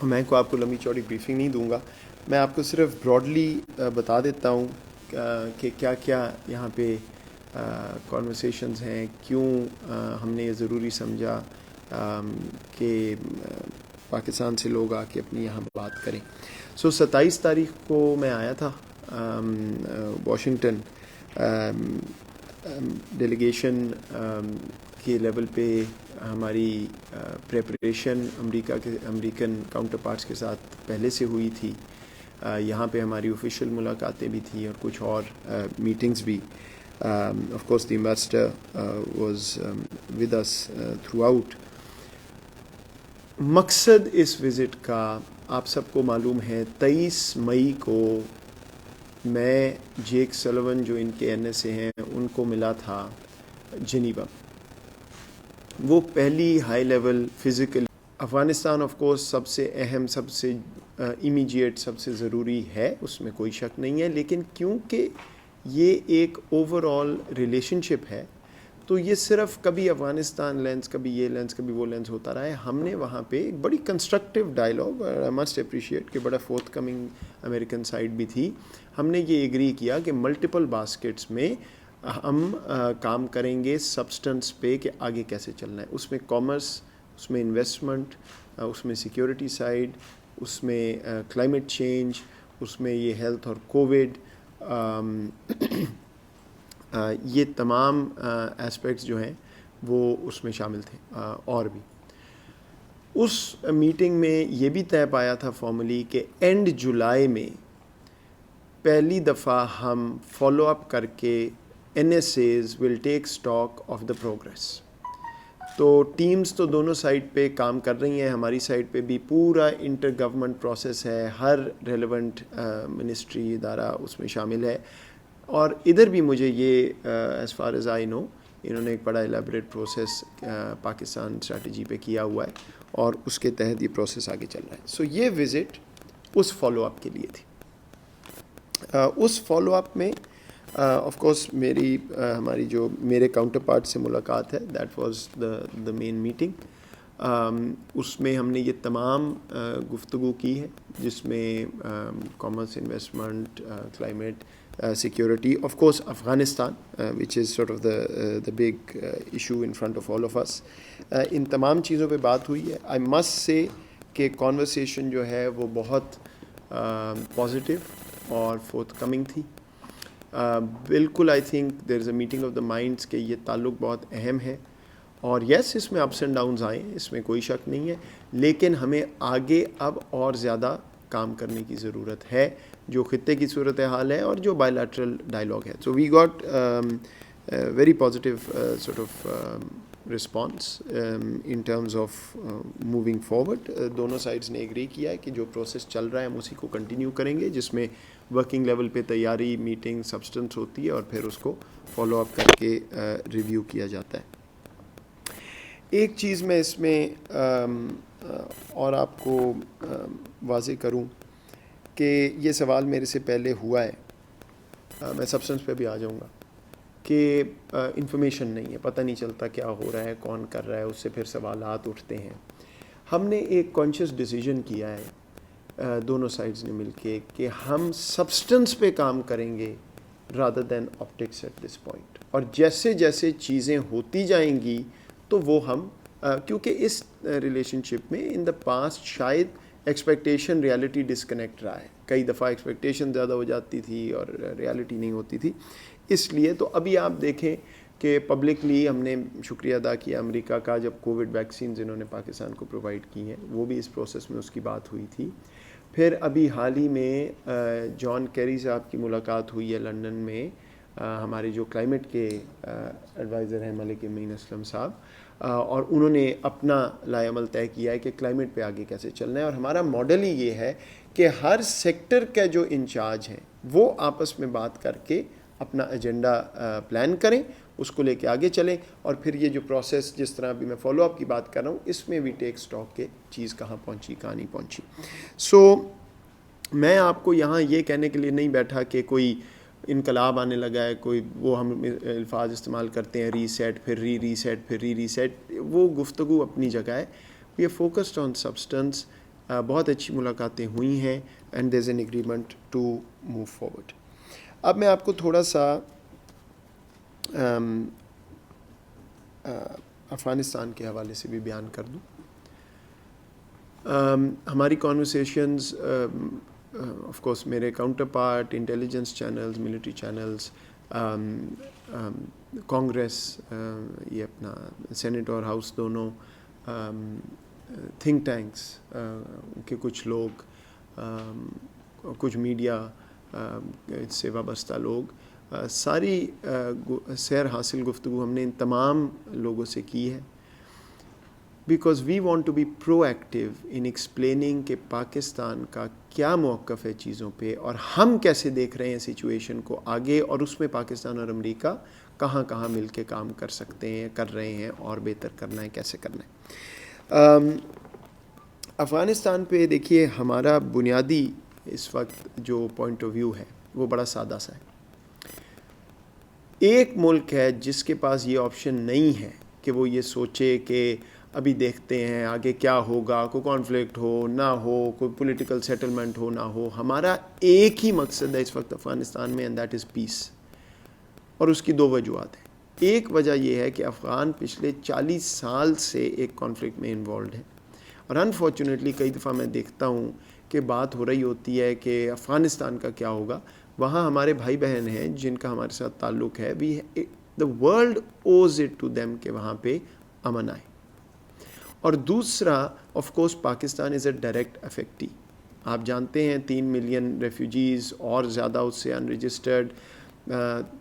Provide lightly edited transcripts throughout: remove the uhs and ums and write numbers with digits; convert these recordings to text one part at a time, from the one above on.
میں کو آپ کو لمبی چوڑی بریفنگ نہیں دوں گا، میں آپ کو صرف براڈلی بتا دیتا ہوں کہ کیا کیا یہاں پہ کانورسیشنز ہیں، کیوں ہم نے یہ ضروری سمجھا کہ پاکستان سے لوگ آ کے اپنی یہاں بات کریں. 27 تاریخ کو میں آیا تھا واشنگٹن. ڈیلیگیشن کے لیول پہ ہماری پریپریشن امریکن کاؤنٹر پارٹس کے ساتھ پہلے سے ہوئی تھی. یہاں پہ ہماری آفیشیل ملاقاتیں بھی تھیں اور کچھ اور میٹنگز بھی. Of course the ambassador was with us throughout. مقصد اس وزٹ کا آپ سب کو معلوم ہے. 23 مئی کو میں جیک سلون جو ان کے NSA ہیں ان کو ملا تھا جنیوا. وہ پہلی high level physical. Afghanistan of course سب سے اہم، سب سے امیجیٹ، سب سے ضروری ہے، اس میں کوئی شک نہیں ہے. لیکن کیونکہ یہ ایک اوور آل ریلیشن شپ ہے تو یہ صرف کبھی افغانستان لینس، کبھی یہ لینس، کبھی وہ لینس ہوتا رہا ہے. ہم نے وہاں پہ ایک بڑی constructive dialogue, I must appreciate کہ بڑا فورتھ کمنگ امریکن سائڈ بھی تھی. ہم نے یہ ایگری کیا کہ ملٹیپل باسکٹس میں ہم کام کریں گے سبسٹنس پہ کہ آگے کیسے چلنا ہے. اس میں کامرس، اس میں انویسٹمنٹ، اس میں سیکیورٹی سائڈ، اس میں کلائمیٹ چینج، اس میں یہ ہیلتھ اور کووڈ، یہ تمام اسپیکٹس جو ہیں وہ اس میں شامل تھے. اور بھی اس میٹنگ میں یہ بھی طے پایا تھا فارملی کہ اینڈ جولائی میں پہلی دفعہ ہم فالو اپ کر کے NSAs will take stock of the progress. تو ٹیمز تو دونوں سائڈ پہ کام کر رہی ہیں. ہماری سائڈ پہ بھی پورا انٹر گورنمنٹ پروسیس ہے، ہر ریلیونٹ منسٹری ادارہ اس میں شامل ہے. اور ادھر بھی مجھے یہ ایز فار ایز آئی نو انہوں نے ایک بڑا ایلیبریٹ پروسیس پاکستان اسٹریٹجی پہ کیا ہوا ہے اور اس کے تحت یہ پروسیس آگے چل رہا ہے. سو یہ وزٹ اس فالو اپ کے لیے تھی. اس فالو اپ میں آف کورس ہماری جو میرے کاؤنٹر پارٹ سے ملاقات ہے، that was the main meeting. اس میں ہم نے یہ تمام گفتگو کی ہے جس میں commerce, investment, climate, security, of course Afghanistan which is sort of the big issue in front of all of us. ان تمام چیزوں پہ بات ہوئی ہے. آئی مسٹ سے کہ کانورسیشن جو ہے وہ بہت پازیٹیو اور فورتھ کمنگ تھی. بالکل I think there is a meeting of the minds کہ یہ تعلق بہت اہم ہے. اور یس اس میں اپس اینڈ ڈاؤنز آئے، اس میں کوئی شک نہیں ہے، لیکن ہمیں آگے اب اور زیادہ کام کرنے کی ضرورت ہے جو خطے کی صورتحال ہے اور جو بائی لیٹرل ڈائلاگ ہے. So we got very positive sort of response in terms of moving forward. دونوں سائڈس نے ایگری کیا ہے کہ جو پروسیس چل رہا ہے ہم اسی کو کنٹینیو کریں گے، جس میں ورکنگ لیول پہ تیاری، میٹنگ، سبسٹنس ہوتی ہے اور پھر اس کو فالو اپ کر کے ریویو کیا جاتا ہے. ایک چیز میں اس میں اور آپ کو واضح کروں کہ یہ سوال میرے سے پہلے ہوا ہے، میں سبسٹنس پہ بھی آ جاؤں گا، کہ انفارمیشن نہیں ہے، پتہ نہیں چلتا کیا ہو رہا ہے، کون کر رہا ہے، اس سے پھر سوالات اٹھتے ہیں. ہم نے ایک کانشیس ڈیسیجن کیا ہے دونوں سائڈز نے مل کے کہ ہم سبسٹنس پہ کام کریں گے rather than optics at this point. اور جیسے جیسے چیزیں ہوتی جائیں گی تو وہ ہم کیونکہ اس ریلیشن شپ میں ان دا پاسٹ شاید ایکسپیکٹیشن ریالٹی ڈسکنیکٹ رہا ہے. کئی دفعہ ایکسپیکٹیشن زیادہ ہو جاتی تھی اور ریالٹی نہیں ہوتی تھی. اس لیے تو ابھی آپ دیکھیں کہ پبلکلی ہم نے شکریہ ادا کیا امریکہ کا، جب کووڈ ویکسینز انہوں نے پاکستان کو پرووائڈ کی ہیں، وہ بھی اس پروسیس میں اس کی بات ہوئی تھی. پھر ابھی حال ہی میں جان کیری صاحب کی ملاقات ہوئی ہے لنڈن میں، ہمارے جو کلائمیٹ کے ایڈوائزر ہیں ملک امین اسلم صاحب، اور انہوں نے اپنا لائے عمل طے کیا ہے کہ کلائمیٹ پہ آگے کیسے چلنا ہے. اور ہمارا ماڈل ہی یہ ہے کہ ہر سیکٹر کے جو انچارج ہیں وہ آپس میں بات کر کے اپنا ایجنڈا پلان کریں، اس کو لے کے آگے چلیں، اور پھر یہ جو پروسیس جس طرح ابھی میں فالو اپ کی بات کر رہا ہوں اس میں بھی ٹیک سٹاک کے چیز کہاں پہنچی کہاں نہیں پہنچی. سو میں آپ کو یہاں یہ کہنے کے لیے نہیں بیٹھا کہ کوئی انقلاب آنے لگا ہے، کوئی وہ ہم الفاظ استعمال کرتے ہیں ریسیٹ، پھر ریسیٹ، پھر ریسیٹ، وہ گفتگو اپنی جگہ ہے. We are focused on substance. بہت اچھی ملاقاتیں ہوئی ہیں and there is an agreement to move forward. اب میں آپ کو تھوڑا سا افغانستان کے حوالے سے بھی بیان کر دوں. ہماری کانورسیشنز آف کورس میرے counter part intelligence channels, military channels, Congress, یہ اپنا سینٹ اور ہاؤس دونوں، تھنک ٹینکس کے کچھ لوگ، کچھ میڈیا سے وابستہ لوگ، ساری سیر حاصل گفتگو ہم نے ان تمام لوگوں سے کی ہے. Because we want to be proactive in explaining کہ پاکستان کا کیا موقف ہے چیزوں پہ اور ہم کیسے دیکھ رہے ہیں سچویشن کو آگے، اور اس میں پاکستان اور امریکہ کہاں کہاں مل کے کام کر سکتے ہیں، کر رہے ہیں، اور بہتر کرنا ہے، کیسے کرنا ہے. افغانستان پہ دیکھیے ہمارا بنیادی اس وقت جو پوائنٹ آف ویو ہے وہ بڑا سادہ سا ہے. ایک ملک ہے جس کے پاس یہ آپشن نہیں ہے کہ وہ یہ سوچے کہ ابھی دیکھتے ہیں آگے کیا ہوگا، کوئی کانفلکٹ ہو نہ ہو، کوئی پولیٹیکل سیٹلمنٹ ہو نہ ہو. ہمارا ایک ہی مقصد ہے اس وقت افغانستان میں، اینڈ دیٹ از پیس. اور اس کی دو وجوہات ہیں. ایک وجہ یہ ہے کہ افغان پچھلے 40 سال سے ایک کانفلکٹ میں انوالوڈ ہیں، اور انفارچونیٹلی کئی دفعہ میں دیکھتا ہوں کہ بات ہو رہی ہوتی ہے کہ افغانستان کا کیا ہوگا. وہاں ہمارے بھائی بہن ہیں جن کا ہمارے ساتھ تعلق ہے. The world owes it to them کہ وہاں پہ امن آئے. اور دوسرا of course Pakistan is a direct affectee. آپ جانتے ہیں 3 ملین ریفیوجیز اور زیادہ اس سے ان رجسٹرڈ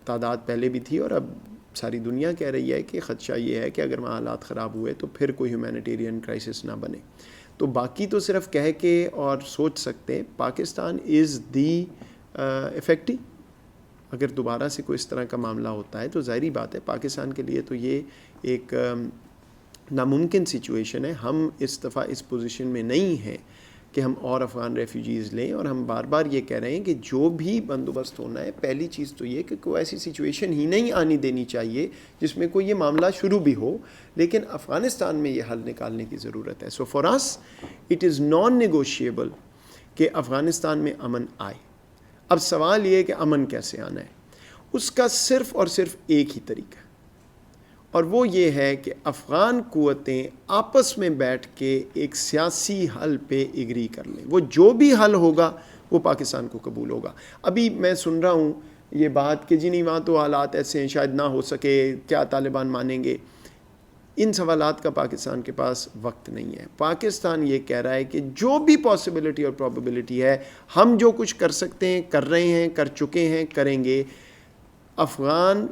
تعداد پہلے بھی تھی، اور اب ساری دنیا کہہ رہی ہے کہ خدشہ یہ ہے کہ اگر وہاں حالات خراب ہوئے تو پھر کوئی ہیومینیٹیرین کرائسس نہ بنے. تو باقی تو صرف کہہ کے اور سوچ سکتے ہیں. پاکستان از دی افیکٹی. اگر دوبارہ سے کوئی اس طرح کا معاملہ ہوتا ہے تو ظاہری بات ہے پاکستان کے لیے تو یہ ایک ناممکن سچویشن ہے. ہم اس دفعہ اس پوزیشن میں نہیں ہیں کہ ہم اور افغان ریفیوجیز لیں، اور ہم بار بار یہ کہہ رہے ہیں کہ جو بھی بندوبست ہونا ہے، پہلی چیز تو یہ کہ کوئی ایسی سچویشن ہی نہیں آنی دینی چاہیے جس میں کوئی یہ معاملہ شروع بھی ہو، لیکن افغانستان میں یہ حل نکالنے کی ضرورت ہے. So for us it is non negotiable کہ افغانستان میں امن آئے. اب سوال یہ ہے کہ امن کیسے آنا ہے. اس کا صرف اور صرف ایک ہی طریقہ ہے، اور وہ یہ ہے کہ افغان قوتیں آپس میں بیٹھ کے ایک سیاسی حل پہ ایگری کر لیں. وہ جو بھی حل ہوگا وہ پاکستان کو قبول ہوگا. ابھی میں سن رہا ہوں یہ بات کہ جی نہیں وہاں تو حالات ایسے ہیں شاید نہ ہو سکے، کیا طالبان مانیں گے. ان سوالات کا پاکستان کے پاس وقت نہیں ہے. پاکستان یہ کہہ رہا ہے کہ جو بھی پاسبلٹی اور پروبیبلٹی ہے ہم جو کچھ کر سکتے ہیں کر رہے ہیں، کر چکے ہیں، کریں گے. افغان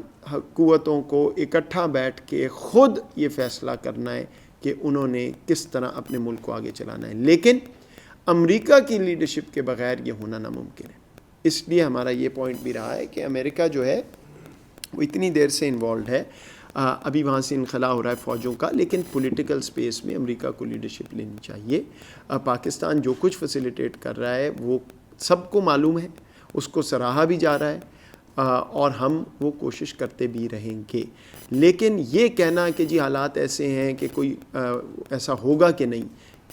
قوتوں کو اکٹھا بیٹھ کے خود یہ فیصلہ کرنا ہے کہ انہوں نے کس طرح اپنے ملک کو آگے چلانا ہے. لیکن امریکہ کی لیڈرشپ کے بغیر یہ ہونا ناممکن ہے. اس لیے ہمارا یہ پوائنٹ بھی رہا ہے کہ امریکہ جو ہے وہ اتنی دیر سے انوالوڈ ہے. ابھی وہاں سے انخلا ہو رہا ہے فوجوں کا، لیکن پولیٹیکل سپیس میں امریکہ کو لیڈرشپ لینی چاہیے. پاکستان جو کچھ فیسیلیٹیٹ کر رہا ہے وہ سب کو معلوم ہے، اس کو سراہا بھی جا رہا ہے، اور ہم وہ کوشش کرتے بھی رہیں گے. لیکن یہ کہنا کہ جی حالات ایسے ہیں کہ کوئی ایسا ہوگا کہ نہیں،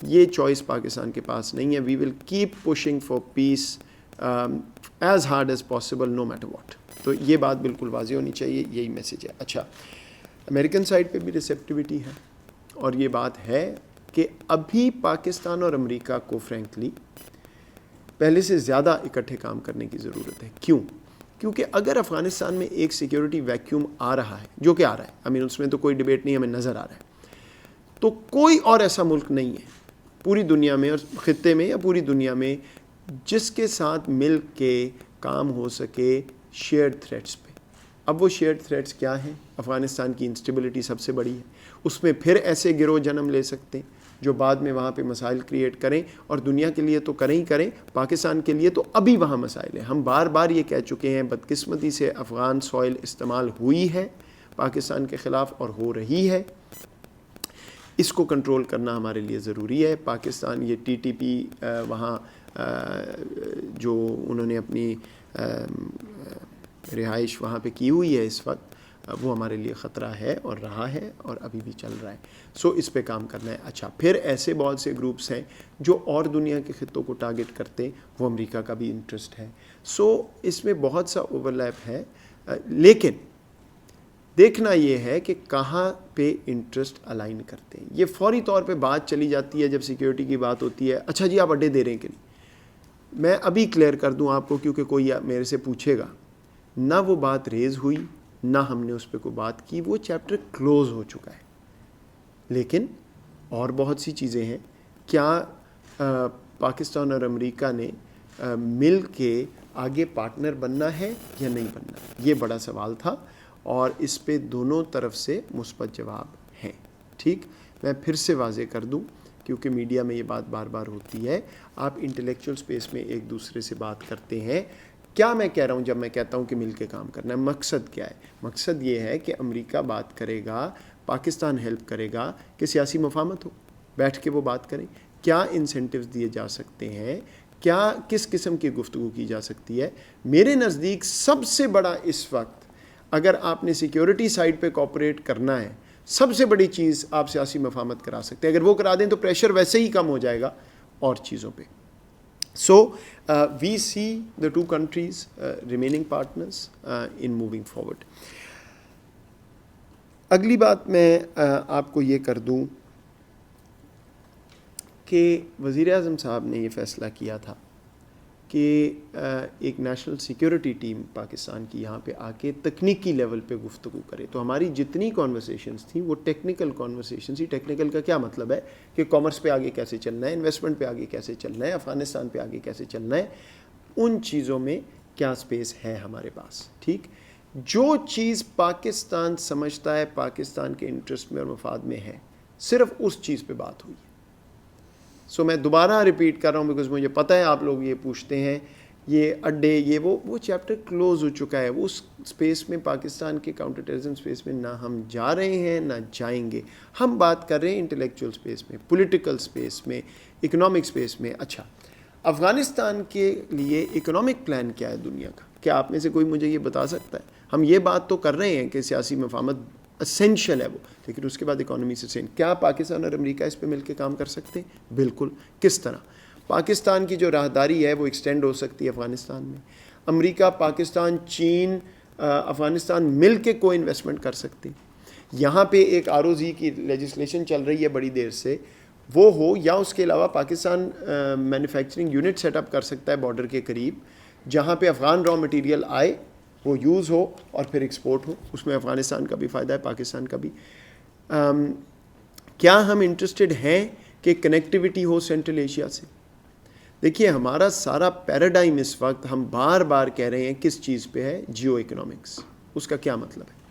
یہ چوائس پاکستان کے پاس نہیں ہے. We will keep pushing for peace as hard as possible no matter what. تو یہ بات بالکل واضح ہونی چاہیے، یہی میسیج ہے. اچھا، امریکن سائڈ پہ بھی ریسیپٹیوٹی ہے، اور یہ بات ہے کہ ابھی پاکستان اور امریکہ کو فرینکلی پہلے سے زیادہ اکٹھے کام کرنے کی ضرورت ہے. کیوں؟ کیونکہ اگر افغانستان میں ایک سیکیورٹی ویکیوم آ رہا ہے، جو کہ آ رہا ہے، اس میں تو کوئی ڈیبیٹ نہیں، ہمیں نظر آ رہا ہے، تو کوئی اور ایسا ملک نہیں ہے پوری دنیا میں اور خطے میں یا پوری دنیا میں جس کے ساتھ مل کے کام ہو سکے شیئرڈ تھریٹس پہ. اب وہ شیئرڈ تھریٹس کیا ہیں؟ افغانستان کی انسٹیبلٹی سب سے بڑی ہے. اس میں پھر ایسے گروہ جنم لے سکتے ہیں جو بعد میں وہاں پہ مسائل کریٹ کریں، اور دنیا کے لیے تو کریں ہی کریں، پاکستان کے لیے تو ابھی وہاں مسائل ہیں. ہم بار بار یہ کہہ چکے ہیں، بدقسمتی سے افغان سوئل استعمال ہوئی ہے پاکستان کے خلاف اور ہو رہی ہے. اس کو کنٹرول کرنا ہمارے لیے ضروری ہے. پاکستان یہ ٹی ٹی پی وہاں جو انہوں نے اپنی رہائش وہاں پہ کی ہوئی ہے اس وقت، وہ ہمارے لیے خطرہ ہے اور رہا ہے اور ابھی بھی چل رہا ہے. سو اس پہ کام کرنا ہے. اچھا پھر ایسے بہت سے گروپس ہیں جو اور دنیا کے خطوں کو ٹارگٹ کرتے ہیں, وہ امریکہ کا بھی انٹرسٹ ہے. سو اس میں بہت سا اوور لیپ ہے, لیکن دیکھنا یہ ہے کہ کہاں پہ انٹرسٹ الائن کرتے ہیں. یہ فوری طور پہ بات چلی جاتی ہے جب سیکیورٹی کی بات ہوتی ہے, اچھا جی آپ اڈے دے رہے ہیں کہ نہیں. میں ابھی کلیئر کر دوں آپ کو, کیونکہ کوئی میرے سے پوچھے گا, نہ وہ بات ریز ہوئی نہ ہم نے اس پہ کوئی بات کی, وہ چیپٹر کلوز ہو چکا ہے. لیکن اور بہت سی چیزیں ہیں. کیا پاکستان اور امریکہ نے مل کے آگے پارٹنر بننا ہے یا نہیں بننا, یہ بڑا سوال تھا, اور اس پہ دونوں طرف سے مثبت جواب ہیں. ٹھیک, میں پھر سے واضح کر دوں کیونکہ میڈیا میں یہ بات بار بار ہوتی ہے, آپ انٹلیکچوئل سپیس میں ایک دوسرے سے بات کرتے ہیں. کیا میں کہہ رہا ہوں جب میں کہتا ہوں کہ مل کے کام کرنا ہے؟ مقصد کیا ہے؟ مقصد یہ ہے کہ امریکہ بات کرے گا, پاکستان ہیلپ کرے گا کہ سیاسی مفاہمت ہو, بیٹھ کے وہ بات کریں. کیا انسینٹیوز دیے جا سکتے ہیں, کیا کس قسم کی گفتگو کی جا سکتی ہے. میرے نزدیک سب سے بڑا اس وقت, اگر آپ نے سیکیورٹی سائڈ پہ کوآپریٹ کرنا ہے, سب سے بڑی چیز آپ سیاسی مفاہمت کرا سکتے ہیں. اگر وہ کرا دیں تو پریشر ویسے ہی کم ہو جائے گا اور چیزوں پہ. So we see the two countries remaining partners in moving forward. اگلی بات میں آپ کو یہ کر دوں کہ وزیر اعظم صاحب نے یہ فیصلہ کیا تھا کہ ایک نیشنل سیکیورٹی ٹیم پاکستان کی یہاں پہ آ کے تکنیکی لیول پہ گفتگو کرے. تو ہماری جتنی کانورسیشنز تھیں وہ ٹیکنیکل کانورسیشنز تھی. ٹیکنیکل کا کیا مطلب ہے کہ کامرس پہ آگے کیسے چلنا ہے, انویسٹمنٹ پہ آگے کیسے چلنا ہے, افغانستان پہ آگے کیسے چلنا ہے, ان چیزوں میں کیا سپیس ہے ہمارے پاس. ٹھیک, جو چیز پاکستان سمجھتا ہے پاکستان کے انٹرسٹ میں اور مفاد میں ہے, صرف اس چیز پہ بات ہوئی ہے. سو میں دوبارہ ریپیٹ کر رہا ہوں بیکاز مجھے پتہ ہے آپ لوگ یہ پوچھتے ہیں, یہ اڈے یہ وہ چیپٹر کلوز ہو چکا ہے. اس سپیس میں, پاکستان کے کاؤنٹر ٹیررزم سپیس میں نہ ہم جا رہے ہیں نہ جائیں گے. ہم بات کر رہے ہیں انٹلیکچوئل سپیس میں, پولیٹیکل سپیس میں, اکنامک سپیس میں. اچھا, افغانستان کے لیے اکنامک پلان کیا ہے دنیا کا؟ کیا آپ میں سے کوئی مجھے یہ بتا سکتا ہے؟ ہم یہ بات تو کر رہے ہیں کہ سیاسی مفاہمت اسینشل ہے وہ, لیکن اس کے بعد اکانومی سے سین. کیا پاکستان اور امریکہ اس پہ مل کے کام کر سکتے ہیں؟ بالکل. کس طرح؟ پاکستان کی جو راہداری ہے وہ ایکسٹینڈ ہو سکتی ہے افغانستان میں. امریکہ, پاکستان, چین, افغانستان مل کے کو انویسٹمنٹ کر سکتے ہیں. یہاں پہ ایک ROZ کی لیجسلیشن چل رہی ہے بڑی دیر سے, وہ ہو, یا اس کے علاوہ Pakistan manufacturing unit set up کر سکتا ہے بارڈر کے قریب, جہاں پہ افغان را مٹیریل آئے, وہ یوز ہو اور پھر ایکسپورٹ ہو. اس میں افغانستان کا بھی فائدہ ہے, پاکستان کا بھی. کیا ہم انٹرسٹڈ ہیں کہ کنیکٹیوٹی ہو سینٹرل ایشیا سے؟ دیکھیے, ہمارا سارا پیراڈائم اس وقت ہم بار بار کہہ رہے ہیں کس چیز پہ ہے؟ جیو اکنامکس. اس کا کیا مطلب ہے؟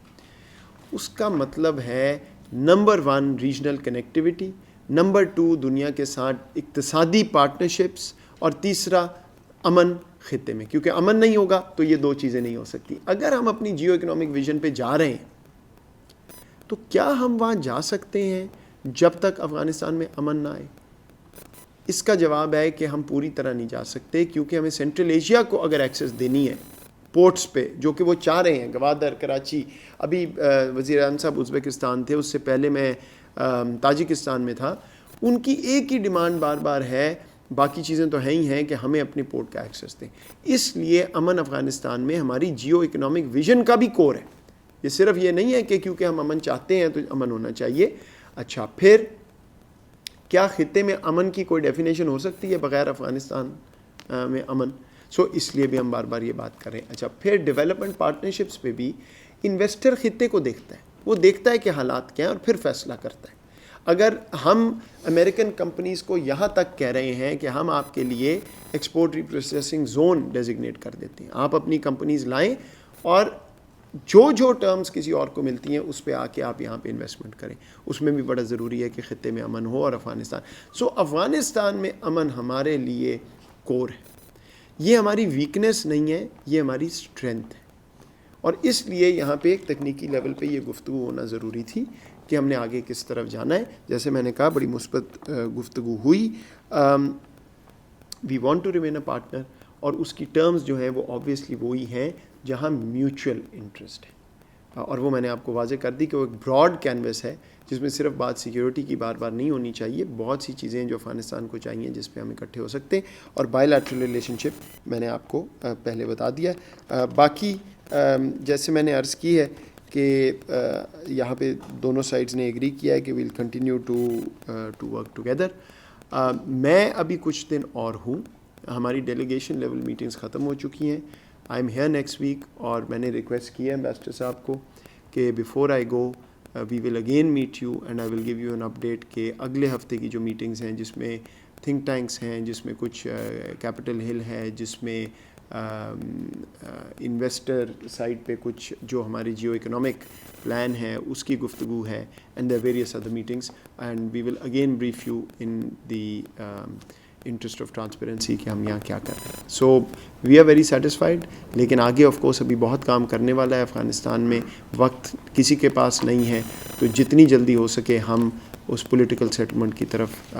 اس کا مطلب ہے نمبر 1 ریجنل کنیکٹیوٹی, نمبر 2 دنیا کے ساتھ اقتصادی پارٹنرشپس, اور تیسرا امن خطے میں. کیونکہ امن نہیں ہوگا تو یہ دو چیزیں نہیں ہو سکتی. اگر ہم اپنی جیو اکنامک ویژن پہ جا رہے ہیں تو کیا ہم وہاں جا سکتے ہیں جب تک افغانستان میں امن نہ آئے؟ اس کا جواب ہے کہ ہم پوری طرح نہیں جا سکتے, کیونکہ ہمیں سینٹرل ایشیا کو اگر ایکسیس دینی ہے پورٹس پہ, جو کہ وہ چاہ رہے ہیں, گوادر, کراچی. ابھی وزیر اعظم صاحب ازبکستان تھے, اس سے پہلے میں تاجکستان میں تھا. ان کی ایک ہی ڈیمانڈ بار بار ہے, باقی چیزیں تو ہیں ہی ہیں, کہ ہمیں اپنے پورٹ کا ایکسیس دیں. اس لیے امن افغانستان میں ہماری جیو اکنامک ویژن کا بھی کور ہے. یہ صرف یہ نہیں ہے کہ کیونکہ ہم امن چاہتے ہیں تو امن ہونا چاہیے. اچھا, پھر کیا خطے میں امن کی کوئی ڈیفینیشن ہو سکتی ہے بغیر افغانستان میں امن؟ سو اس لیے بھی ہم بار بار یہ بات کر رہے ہیں. اچھا, پھر ڈیولپمنٹ پارٹنرشپس پہ بھی انویسٹر خطے کو دیکھتا ہے, وہ دیکھتا ہے کہ حالات کیا ہیں اور پھر فیصلہ کرتا ہے. اگر ہم امریکن کمپنیز کو یہاں تک کہہ رہے ہیں کہ ہم آپ کے لیے ایکسپورٹ ریپروسیسنگ زون ڈیزگنیٹ کر دیتے ہیں, آپ اپنی کمپنیز لائیں اور جو ٹرمز کسی اور کو ملتی ہیں اس پہ آ کے آپ یہاں پہ انویسٹمنٹ کریں. اس میں بھی بڑا ضروری ہے کہ خطے میں امن ہو اور افغانستان. سو افغانستان میں امن ہمارے لیے کور ہے. یہ ہماری ویکنیس نہیں ہے, یہ ہماری اسٹرینتھ ہے. اور اس لیے یہاں پہ ایک تکنیکی لیول پہ یہ گفتگو ہونا ضروری تھی کہ ہم نے آگے کس طرف جانا ہے. جیسے میں نے کہا, بڑی مثبت گفتگو ہوئی. We want to remain a partner, اور اس کی ٹرمز جو ہیں وہ آبویسلی وہی ہیں جہاں میوچل انٹرسٹ ہے. اور وہ میں نے آپ کو واضح کر دی کہ وہ ایک براڈ کینوس ہے جس میں صرف بات سیکیورٹی کی بار بار نہیں ہونی چاہیے، بہت سی چیزیں جو افغانستان کو چاہیے جس پہ ہم اکٹھے ہو سکتے ہیں، اور بائی لیٹرل ریلیشن شپ میں نے آپ کو پہلے بتا دیا ہے۔ باقی جیسے میں نے عرض کی ہے کہ یہاں پہ دونوں سائڈز نے ایگری کیا ہے کہ we'll continue to work together. میں ابھی کچھ دن اور ہوں، ہماری ڈیلیگیشن لیول میٹنگز ختم ہو چکی ہیں، I am here next week, اور میں نے ریکویسٹ کی ہے امبیسڈر صاحب کو کہ before I go we will again meet you and I will give you an update کہ اگلے ہفتے کی جو میٹنگز ہیں جس میں تھنک ٹینکس ہیں، جس میں کچھ کیپٹل ہل ہے، جس میں انویسٹر سائڈ پہ کچھ جو ہماری جیو اکنامک پلان ہے اس کی گفتگو ہے، and there are various other meetings and we will again brief you in the interest of transparency کہ ہم یہاں کیا کر رہے ہیں۔ سو وی آر ویری سیٹسفائڈ، لیکن آگے آف کورس ابھی بہت کام کرنے والا ہے افغانستان میں، وقت کسی کے پاس نہیں ہے، تو جتنی جلدی ہو سکے ہم اس پولیٹیکل سیٹلمنٹ کی طرف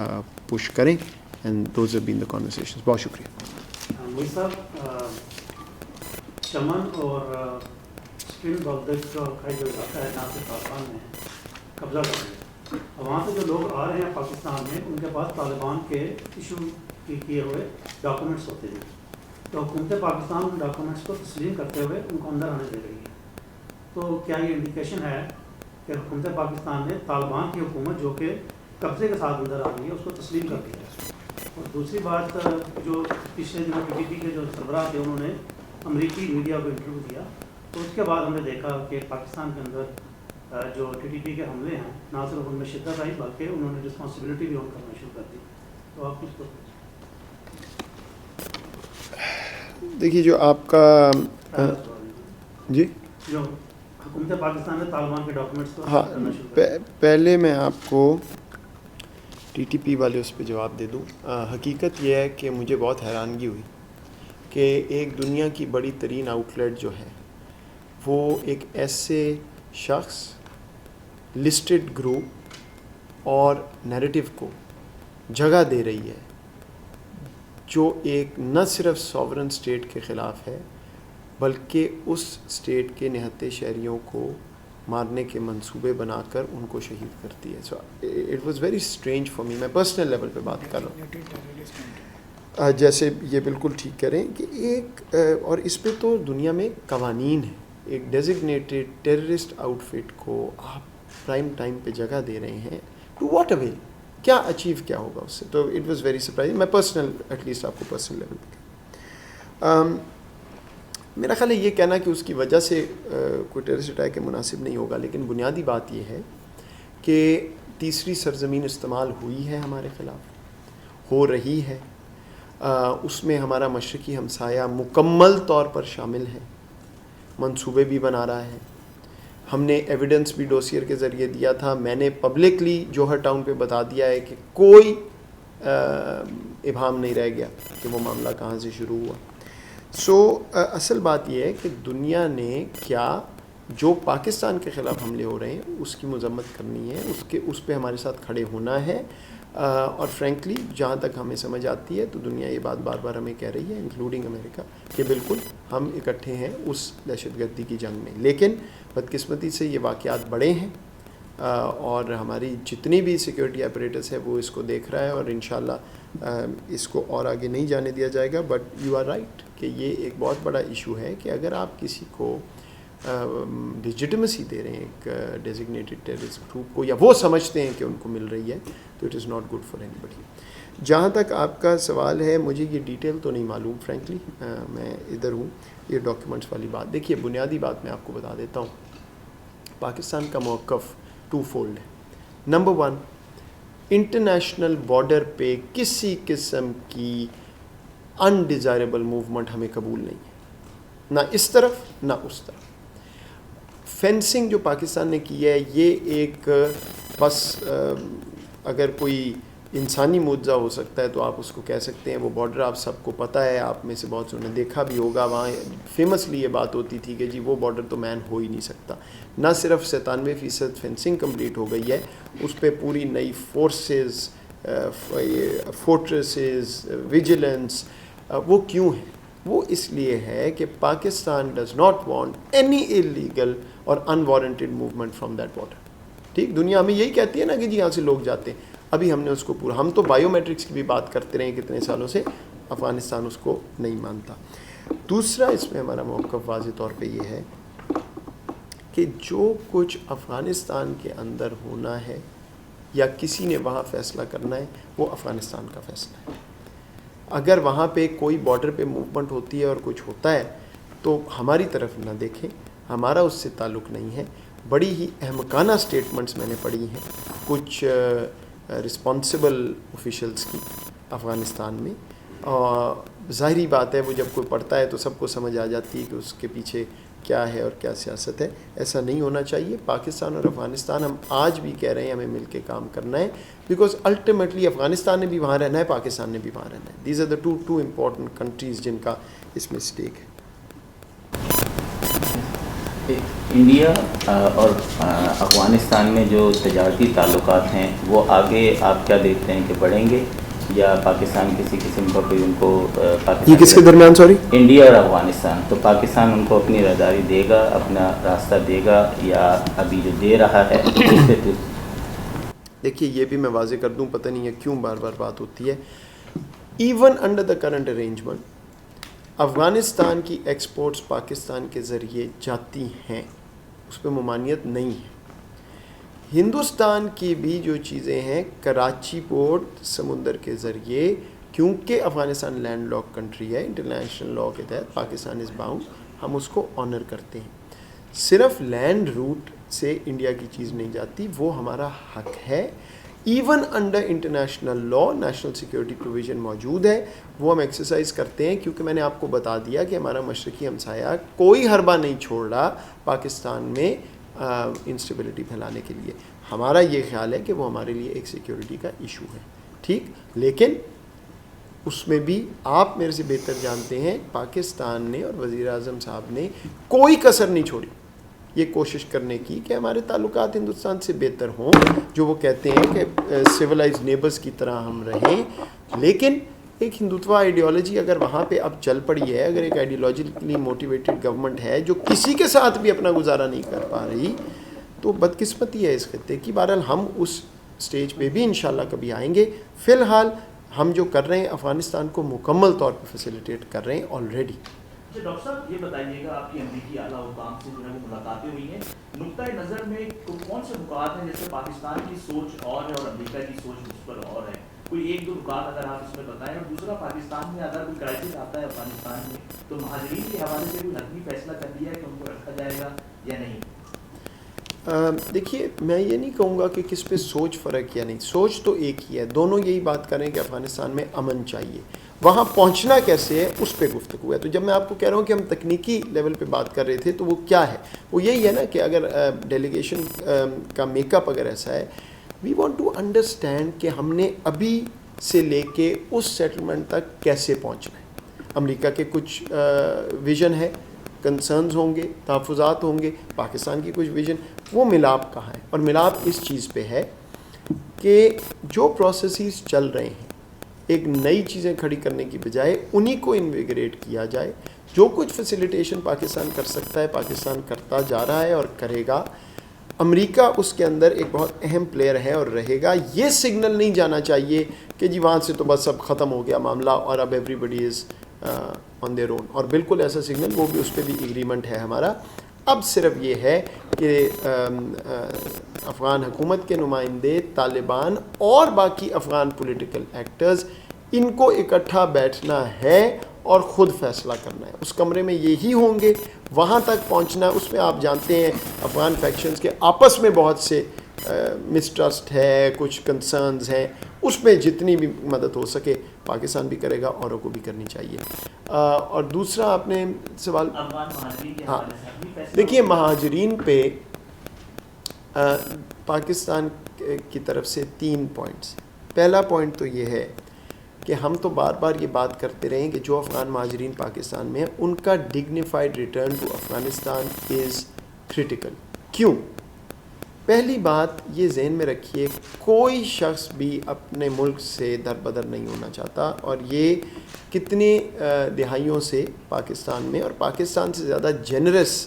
پش کریں، and those have been the conversations. بہت شکریہ۔ مودی صاحب، چمن اور اسپن بغداد کا جو علاقہ ہے جہاں سے طالبان نے قبضہ کر لیا، وہاں سے جو لوگ آ رہے ہیں پاکستان میں ان کے پاس طالبان کے ایشو کیے ہوئے ڈاکومنٹس ہوتے ہیں، تو حکومت پاکستان ان ڈاکومنٹس کو تسلیم کرتے ہوئے ان کو اندر آنے دے رہی ہے، تو کیا یہ انڈیکیشن ہے کہ حکومت پاکستان نے طالبان کی حکومت جو کہ قبضے کے ساتھ اندر آ رہی ہے اس کو تسلیم کر دیا ہے؟ اور دوسری بات، جو پچھلے دنوں پی ٹی پی کے جو سربراہ تھے انہوں نے امریکی میڈیا کو انٹرویو دیا، تو اس کے بعد ہم نے دیکھا کہ پاکستان کے اندر جو ٹی ٹی پی کے حملے ہیں نہ صرف ان میں شدت آئی بلکہ انہوں نے رسپانسبلٹی بھی آن کرنا شروع کر دی، تو آپ کس کو؟ دیکھیے جو آپ کا جی جو حکومت پاکستان نے طالبان کے ڈاکومنٹس کو ہاں، کرنا شروع کر دیا، پہلے میں آپ کو ٹی ٹی پی والے اس پہ جواب دے دوں۔ حقیقت یہ ہے کہ مجھے بہت حیرانگی ہوئی کہ ایک دنیا کی بڑی ترین آؤٹ لیٹ جو ہے وہ ایک ایسے شخص، لسٹڈ گروپ اور نیریٹو کو جگہ دے رہی ہے جو ایک نہ صرف ساورن اسٹیٹ کے خلاف ہے بلکہ اس اسٹیٹ کے نہتے شہریوں کو مارنے کے منصوبے بنا کر ان کو شہید کرتی ہے۔ So it was very strange for me, میں پرسنل لیول پہ بات کر رہا ہوں۔ جیسے یہ بالکل ٹھیک کریں کہ ایک اور اس پہ تو دنیا میں قوانین ہیں، ایک ڈیزگنیٹڈ ٹیررسٹ آؤٹ فٹ کو آپ پرائم ٹائم پہ جگہ دے رہے ہیں، ٹو واٹ اویل؟ کیا اچیو کیا ہوگا اس سے؟ تو اٹ واز ویری سرپرائزنگ۔ میں پرسنل ایٹ لیسٹ آپ کو پرسنل لیول پہ میرا خیال ہے یہ کہنا کہ اس کی وجہ سے کوئی ٹیررسٹ اٹیک مناسب نہیں ہوگا، لیکن بنیادی بات یہ ہے کہ تیسری سرزمین استعمال ہوئی ہے ہمارے خلاف، ہو رہی ہے، اس میں ہمارا مشرقی ہمسایہ مکمل طور پر شامل ہے، منصوبے بھی بنا رہا ہے۔ ہم نے ایویڈنس بھی ڈوسیئر کے ذریعے دیا تھا، میں نے پبلکلی جوہر ٹاؤن پہ بتا دیا ہے کہ کوئی ابہام نہیں رہ گیا کہ وہ معاملہ کہاں سے شروع ہوا۔ سو اصل بات یہ ہے کہ دنیا نے کیا جو پاکستان کے خلاف حملے ہو رہے ہیں اس کی مذمت کرنی ہے، اس پہ ہمارے ساتھ کھڑے ہونا ہے، اور فرینکلی جہاں تک ہمیں سمجھ آتی ہے تو دنیا یہ بات بار بار ہمیں کہہ رہی ہے انکلوڈنگ امریکہ کہ بالکل ہم اکٹھے ہیں اس دہشت گردی کی جنگ میں، لیکن بدقسمتی سے یہ واقعات بڑے ہیں، اور ہماری جتنی بھی سیکیورٹی اپریٹس ہے وہ اس کو دیکھ رہا ہے، اور انشاءاللہ اس کو اور آگے نہیں جانے دیا جائے گا۔ بٹ یو آر رائٹ کہ یہ ایک بہت بڑا ایشو ہے کہ اگر آپ کسی کو لیجٹمیسی دے رہے ہیں ایک ڈیزگنیٹڈ ٹیررسٹ گروپ کو، یا وہ سمجھتے ہیں کہ ان کو مل رہی ہے، تو it is not good for anybody. جہاں تک آپ کا سوال ہے، مجھے یہ ڈیٹیل تو نہیں معلوم فرینکلی، میں ادھر ہوں، یہ ڈاکیومنٹس والی بات دیکھیے، بنیادی بات میں آپ کو بتا دیتا ہوں۔ پاکستان کا موقف ٹو فولڈ ہے۔ نمبر 1، انٹرنیشنل بارڈر پہ کسی قسم کی انڈیزائربل موومنٹ ہمیں قبول نہیں ہے، نہ اس طرف نہ اس طرف۔ فینسنگ جو پاکستان نے کی ہے یہ ایک بس اگر کوئی انسانی معجزہ ہو سکتا ہے تو آپ اس کو کہہ سکتے ہیں۔ وہ بارڈر آپ سب کو پتہ ہے، آپ میں سے بہت سے نے دیکھا بھی ہوگا، وہاں فیمسلی یہ بات ہوتی تھی کہ جی وہ بارڈر تو مین ہو ہی نہیں سکتا۔ نہ صرف 97% فینسنگ کمپلیٹ ہو گئی ہے، اس پہ پوری نئی فورسز، فورٹریسز، ویجیلنس، وہ کیوں ہیں؟ وہ اس لیے ہے کہ Pakistan does not want any illegal اور انوارنٹیڈ موومنٹ فرام دیٹ بارڈر. ٹھیک, دنیا ہمیں یہی کہتی ہے نا کہ جی یہاں سے لوگ جاتے ہیں. ابھی ہم نے اس کو پورا, ہم تو بائیو میٹرکس کی بھی بات کرتے رہے کتنے سالوں سے, افغانستان اس کو نہیں مانتا. دوسرا اس میں ہمارا موقف واضح طور پہ یہ ہے کہ جو کچھ افغانستان کے اندر ہونا ہے یا کسی نے وہاں فیصلہ کرنا ہے وہ افغانستان کا فیصلہ ہے. اگر وہاں پہ کوئی بارڈر پہ موومنٹ ہوتی ہے اور کچھ ہوتا ہے تو ہماری طرف نہ دیکھیں, ہمارا اس سے تعلق نہیں ہے. بڑی ہی احمقانہ سٹیٹمنٹس میں نے پڑھی ہیں کچھ رسپانسبل آفیشلز کی افغانستان میں. ظاہری بات ہے وہ جب کوئی پڑھتا ہے تو سب کو سمجھ آ جاتی ہے کہ اس کے پیچھے کیا ہے اور کیا سیاست ہے. ایسا نہیں ہونا چاہیے. پاکستان اور افغانستان, ہم آج بھی کہہ رہے ہیں ہمیں مل کے کام کرنا ہے, بیکاز الٹیمیٹلی افغانستان نے بھی وہاں رہنا ہے, پاکستان نے بھی وہاں رہنا ہے. These are the two important countries جن کا اس میں اسٹیک ہے. انڈیا اور افغانستان میں جو تجارتی تعلقات ہیں وہ آگے آپ کیا دیکھتے ہیں کہ بڑھیں گے یا پاکستان کسی قسم کا کوئی ان کو یہ کس کے درمیان, سوری, انڈیا اور افغانستان, تو پاکستان ان کو اپنی رازداری دے گا, اپنا راستہ دے گا یا ابھی جو دے رہا ہے اس سے؟ دیکھیے یہ بھی میں واضح کر دوں, پتہ نہیں ہے کیوں بار بار بات ہوتی ہے. Even under the current arrangement Afghanistan کی ایکسپورٹس پاکستان کے ذریعے جاتی ہیں, اس پہ ممانعت نہیں ہے. ہندوستان کی بھی جو چیزیں ہیں کراچی پورٹ سمندر کے ذریعے, کیونکہ افغانستان لینڈ لاک کنٹری ہے, انٹرنیشنل لاء کے تحت پاکستان از باؤنڈ, ہم اس کو آنر کرتے ہیں. صرف لینڈ روٹ سے انڈیا کی چیز نہیں جاتی, وہ ہمارا حق ہے. Even under international law national security provision موجود ہے, وہ ہم ایکسرسائز کرتے ہیں, کیونکہ میں نے آپ کو بتا دیا کہ ہمارا مشرقی ہمسایہ کوئی حربہ نہیں چھوڑ رہا پاکستان میں انسٹیبلٹی پھیلانے کے لیے. ہمارا یہ خیال ہے کہ وہ ہمارے لیے ایک سیکیورٹی کا ایشو ہے. ٹھیک, لیکن اس میں بھی آپ میرے سے بہتر جانتے ہیں پاکستان نے اور وزیر اعظم صاحب نے کوئی کسر نہیں چھوڑی یہ کوشش کرنے کی کہ ہمارے تعلقات ہندوستان سے بہتر ہوں, جو وہ کہتے ہیں کہ سویلائز نیبرز کی طرح ہم رہیں. لیکن ایک ہندوتوا آئیڈیالوجی اگر وہاں پہ اب چل پڑی ہے, اگر ایک آئیڈیالوجیکلی موٹیویٹڈ گورنمنٹ ہے جو کسی کے ساتھ بھی اپنا گزارا نہیں کر پا رہی, تو بدقسمتی ہے اس خطے کی. بہرحال ہم اس سٹیج پہ بھی انشاءاللہ کبھی آئیں گے. فی الحال ہم جو کر رہے ہیں افغانستان کو مکمل طور پہ فیسیلیٹیٹ کر رہے ہیں آلریڈی. ڈاکٹر صاحب یہ بتائیے گا, آپ کی امریکی اعلیٰ حکام سے جو ہے وہ ملاقاتیں ہوئی ہیں, نقطۂ نظر میں کون سے نکات ہیں جیسے پاکستان کی سوچ اور ہے اور امریکہ کی سوچ اس پر اور ہے, کوئی ایک دو نکات اگر آپ اس میں بتائیں. اور دوسرا, پاکستان میں اگر کوئی کرائسس آتا ہے افغانستان میں تو مہاجرین کے حوالے سے کوئی حتمی فیصلہ کر دیا ہے کہ ان کو رکھا جائے گا یا نہیں؟ دیکھیے میں یہ نہیں کہوں گا کہ کس پہ سوچ فرق یا نہیں, سوچ تو ایک ہی ہے. دونوں یہی بات کریں کہ افغانستان میں امن چاہیے, وہاں پہنچنا کیسے ہے اس پہ گفتگو ہے. تو جب میں آپ کو کہہ رہا ہوں کہ ہم تکنیکی لیول پہ بات کر رہے تھے تو وہ کیا ہے, وہ یہی ہے نا کہ اگر ڈیلیگیشن کا میک اپ اگر ایسا ہے, وی وانٹ ٹو انڈرسٹینڈ کہ ہم نے ابھی سے لے کے اس سیٹلمنٹ تک کیسے پہنچنا ہے. امریکہ کے کچھ ویژن ہے, کنسرنز ہوں گے, تحفظات ہوں گے, پاکستان کی کچھ ویژن, وہ ملاپ کہاں ہے. اور ملاپ اس چیز پہ ہے کہ جو پروسیسز چل رہے ہیں ایک نئی چیزیں کھڑی کرنے کی بجائے انہی کو انویگریٹ کیا جائے. جو کچھ فیسیلیٹیشن پاکستان کر سکتا ہے پاکستان کرتا جا رہا ہے اور کرے گا. امریکہ اس کے اندر ایک بہت اہم پلیئر ہے اور رہے گا. یہ سگنل نہیں جانا چاہیے کہ جی وہاں سے تو بس اب ختم ہو گیا معاملہ اور اب every body is on their own. اور بالکل ایسا سگنل, وہ بھی اس پہ بھی ایگریمنٹ ہے ہمارا. اب صرف یہ ہے کہ افغان حکومت کے نمائندے, طالبان اور باقی افغان پولیٹیکل ایکٹرز, ان کو اکٹھا بیٹھنا ہے اور خود فیصلہ کرنا ہے. اس کمرے میں یہی ہوں گے, وہاں تک پہنچنا. اس میں آپ جانتے ہیں افغان فیکشنز کے آپس میں بہت سے مسٹرسٹ ہے, کچھ کنسرنز ہیں. اس میں جتنی بھی مدد ہو سکے پاکستان بھی کرے گا, اوروں کو بھی کرنی چاہیے. اور دوسرا آپ نے سوال, ہاں دیکھیے مہاجرین پہ پاکستان کی طرف سے 3 پوائنٹس. پہلا پوائنٹ تو یہ ہے کہ ہم تو بار بار یہ بات کرتے رہے ہیں کہ جو افغان مہاجرین پاکستان میں ہیں ان کا dignified return to Afghanistan is critical. کیوں؟ پہلی بات یہ ذہن میں رکھیے، کوئی شخص بھی اپنے ملک سے در بدر نہیں ہونا چاہتا، اور یہ کتنے دہائیوں سے پاکستان میں، اور پاکستان سے زیادہ جنرس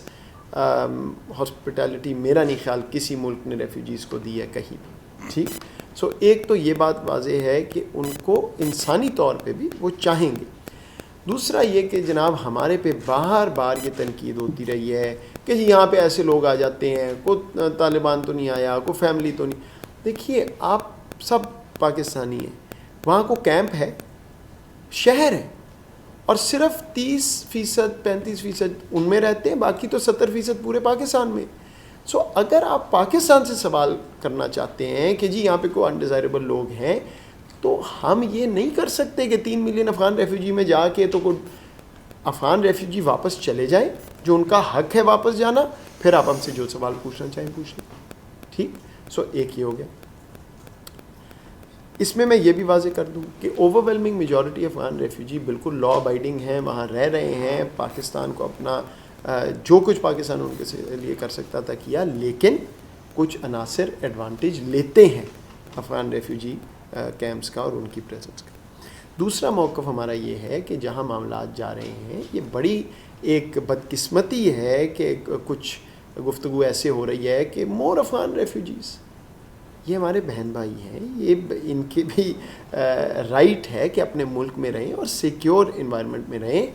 ہاسپٹیلٹی میرا نہیں خیال کسی ملک نے ریفیوجیز کو دی ہے کہیں بھی، ٹھیک. سو ایک تو یہ بات واضح ہے کہ ان کو انسانی طور پہ بھی وہ چاہیں گے. دوسرا یہ کہ جناب ہمارے پہ بار بار یہ تنقید ہوتی رہی ہے کہ جی یہاں پہ ایسے لوگ آ جاتے ہیں، کوئی طالبان تو نہیں آیا، کوئی فیملی تو نہیں. دیکھیے آپ سب پاکستانی ہیں، وہاں کو کیمپ ہے، شہر ہے، اور صرف 30% 35% ان میں رہتے ہیں، باقی تو 70% پورے پاکستان میں. سو اگر آپ پاکستان سے سوال کرنا چاہتے ہیں کہ جی یہاں پہ کوئی انڈیزائریبل لوگ ہیں، تو ہم یہ نہیں کر سکتے کہ 3 ملین افغان ریفیوجی میں جا کے تو کوئی افغان ریفیوجی واپس چلے جائیں، جو ان کا حق ہے واپس جانا، پھر آپ ہم سے جو سوال پوچھنا چاہیں پوچھ لیں، ٹھیک. سو ایک یہ ہو گیا. اس میں یہ بھی واضح کر دوں کہ over whelming majority Afghan refugee بالکل لا ابائڈنگ ہیں، وہاں رہ رہے ہیں، پاکستان کو اپنا جو کچھ پاکستان ان کے لیے کر سکتا تھا کیا، لیکن کچھ عناصر ایڈوانٹیج لیتے ہیں افغان ریفیوجی کیمپس کا اور ان کی پریزنس کا. دوسرا موقف ہمارا یہ ہے کہ جہاں معاملات جا رہے ہیں، یہ بڑی ایک بدقسمتی ہے کہ کچھ گفتگو ایسے ہو رہی ہے کہ مور افغان ریفیوجیز. یہ ہمارے بہن بھائی ہیں، یہ ان کے بھی رائٹ ہے کہ اپنے ملک میں رہیں اور سیکیور انوائرمنٹ میں رہیں.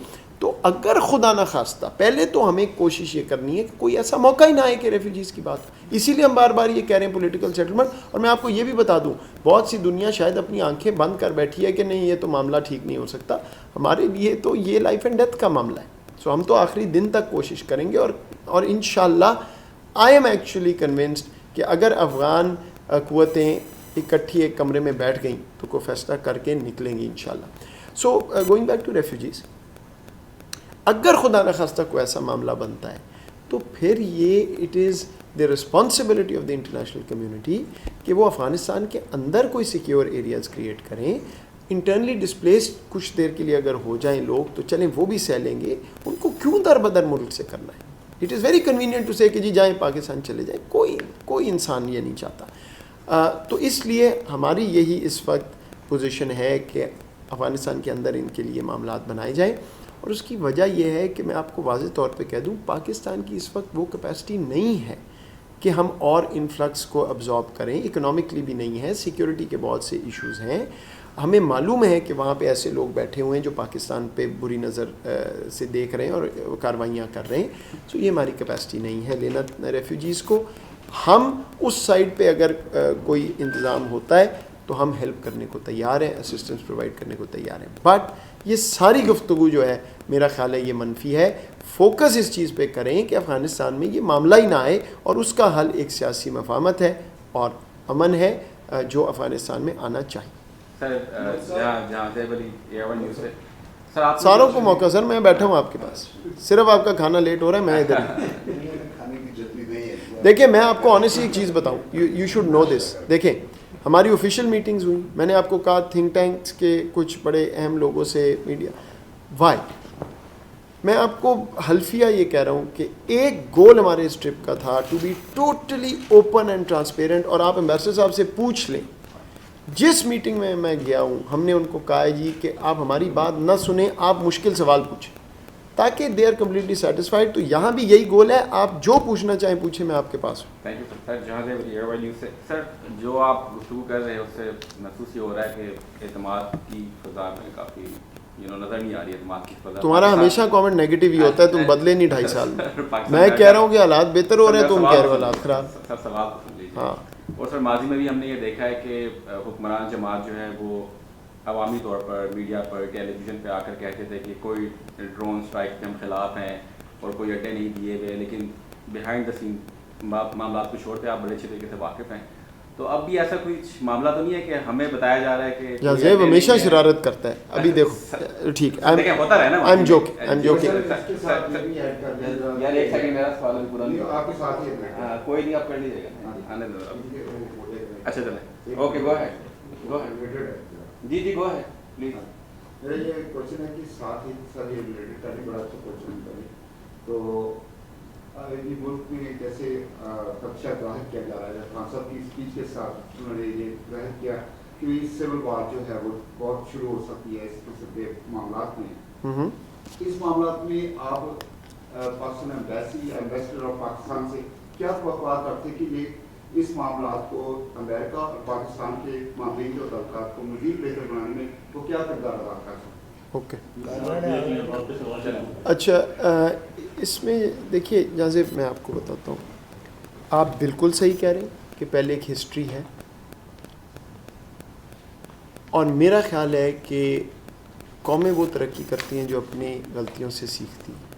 تو اگر خدا نہ خواستہ، پہلے تو ہمیں کوشش یہ کرنی ہے کہ کوئی ایسا موقع ہی نہ آئے کہ ریفیوجیز کی بات ہو. اسی لیے ہم بار بار یہ کہہ رہے ہیں پولیٹیکل سیٹلمنٹ. اور میں آپ کو یہ بھی بتا دوں، بہت سی دنیا شاید اپنی آنکھیں بند کر بیٹھی ہے کہ نہیں یہ تو معاملہ ٹھیک نہیں ہو سکتا. ہمارے لیے تو یہ لائف اینڈ ڈیتھ کا معاملہ ہے. سو ہم تو آخری دن تک کوشش کریں گے، اور انشاءاللہ آئی ایم ایکچولی کنونسڈ کہ اگر افغان قوتیں اکٹھی ایک کمرے میں بیٹھ گئیں تو کوئی فیصلہ کر کے نکلیں گی انشاءاللہ. So going back to refugees, اگر خدا نخواستہ کوئی ایسا معاملہ بنتا ہے تو پھر یہ it is the responsibility of the international community کہ وہ افغانستان کے اندر کوئی سیکیور ایریاز کریٹ کریں. انٹرنلی ڈسپلیسڈ کچھ دیر کے لیے اگر ہو جائیں لوگ تو چلیں وہ بھی سہ لیں گے، ان کو کیوں در بدر ملک سے کرنا ہے. It is very convenient to say کہ جی جائیں پاکستان چلے جائیں، کوئی انسان یہ نہیں چاہتا. تو اس لیے ہماری یہی اس وقت پوزیشن ہے کہ افغانستان کے اندر ان کے لیے معاملات بنائے جائیں. اور اس کی وجہ یہ ہے کہ میں آپ کو واضح طور پہ کہہ دوں، پاکستان کی اس وقت وہ کیپیسٹی نہیں ہے کہ ہم اور انفلکس کو ابزارب کریں. اکنامکلی بھی نہیں ہے، سیکیورٹی کے بہت سے ایشوز ہیں. ہمیں معلوم ہے کہ وہاں پہ ایسے لوگ بیٹھے ہوئے ہیں جو پاکستان پہ بری نظر سے دیکھ رہے ہیں اور کارروائیاں کر رہے ہیں. سو یہ ہماری کیپیسٹی نہیں ہے لینا ریفیوجیز کو. ہم اس سائڈ پہ اگر کوئی انتظام ہوتا ہے تو ہم ہیلپ کرنے کو تیار ہیں، اسسٹنس پرووائڈ کرنے کو تیار ہیں. بٹ یہ ساری گفتگو جو ہے میرا خیال ہے یہ منفی ہے. فوکس اس چیز پہ کریں کہ افغانستان میں یہ معاملہ ہی نہ آئے، اور اس کا حل ایک سیاسی مفاہمت ہے اور امن ہے جو افغانستان میں آنا چاہیے. ساروں کو موقع سر، میں بیٹھا ہوں آپ کے پاس، صرف آپ کا کھانا لیٹ ہو رہا ہے، میں ادھر دیکھیں میں آپ کو آنیسٹلی ایک چیز بتاؤں، یو شوڈ نو دس. دیکھیں ہماری آفیشیل میٹنگز ہوئی، میں نے آپ کو کہا تھنک ٹینکس کے کچھ بڑے اہم لوگوں سے میڈیا. وائی میں آپ کو حلفیہ یہ کہہ رہا ہوں کہ ایک گول ہمارے اس ٹرپ کا تھا to be totally open and transparent. اور آپ امبیسڈر صاحب سے پوچھ لیں، جس میٹنگ میں میں گیا ہوں ہم نے ان کو کہا ہے جی کہ آپ ہماری بات نہ سنیں، آپ مشکل سوال پوچھیں تاکہ دے آر کمپلیٹلی سیٹسفائڈ. تو یہاں بھی یہی گول ہے، آپ جو پوچھنا چاہیں پوچھیں، میں آپ کے پاس ہوں. Thank you sir. جہاں سے سر جو آپ گفتگو کر رہے ہیں اس سے محسوس یہ ہو رہا ہے کہ اعتماد کی فضا میں کافی نظر نہیں آ رہی. اعتماد کی فضا تمہارا ہمیشہ کامنٹ نیگیٹو ہی ہوتا ہے، تم بدلے نہیں 2.5 سال میں. میں کہہ رہا ہوں کہ حالات بہتر ہو رہے ہیں، تم کہہ رہے ہو حالات خراب. سر سوال سن لیجیے. ہاں. اور سر ماضی میں بھی ہم نے یہ دیکھا ہے کہ حکمران جماعت جو ہے وہ عوامی طور پر میڈیا پر ٹیلی ویژن پہ آ کر کہتے تھے کہ کوئی ڈرون اسٹرائک کے ہم خلاف ہیں اور کوئی اڈے نہیں دیے ہوئے، لیکن بیہائنڈ دا سین معاملات کو چھوڑ کے آپ بڑے اچھے طریقے سے واقف ہیں. تو اب بھی ایسا کوئی معاملہ تو نہیں ہے کہ ہمیں بتایا جا رہا ہے کہ زیب ہمیشہ شرارت کرتا ہے. ابھی دیکھو ٹھیک ہے، ہوتا رہے نا. آئی ایم جوکنگ یار ایک سیکنڈ میرا سوال پورا نہیں. کوئی نہیں، آپ کر لیجیے گا. اچھا چلیں، اوکے گو ہے. جی گو ہے پلیز. میرا یہ کوشچن ہے کہ ساتھ ہی سر یہ ریلیٹڈ کرنے بڑا اچھا کوشچن کریں. تو یہ ملک میں جیسے خدشہ ظاہر کیا جا رہا ہے، خان صاحب کی اسپیچ کے ساتھ انہوں نے یہ ظاہر کیا کہ سول وار جو ہے وہ بہت شروع ہو سکتی ہے اس قسم کے معاملات میں. اس معاملات میں آپ Pakistan embassy ambassador of Pakistan سے کیا توقعات رکھتے ہیں کہ یہ اس معاملات کو امریکہ اور پاکستان کے مابین جو تعلقات کو مزید بہتر بنانے میں وہ کیا کردار ادا کر سکتے ہیں؟ اوکے اچھا، اس میں دیکھیے جازب میں آپ کو بتاتا ہوں، آپ بالکل صحیح کہہ رہے ہیں کہ پہلے ایک ہسٹری ہے، اور میرا خیال ہے کہ قومیں وہ ترقی کرتی ہیں جو اپنی غلطیوں سے سیکھتی ہیں.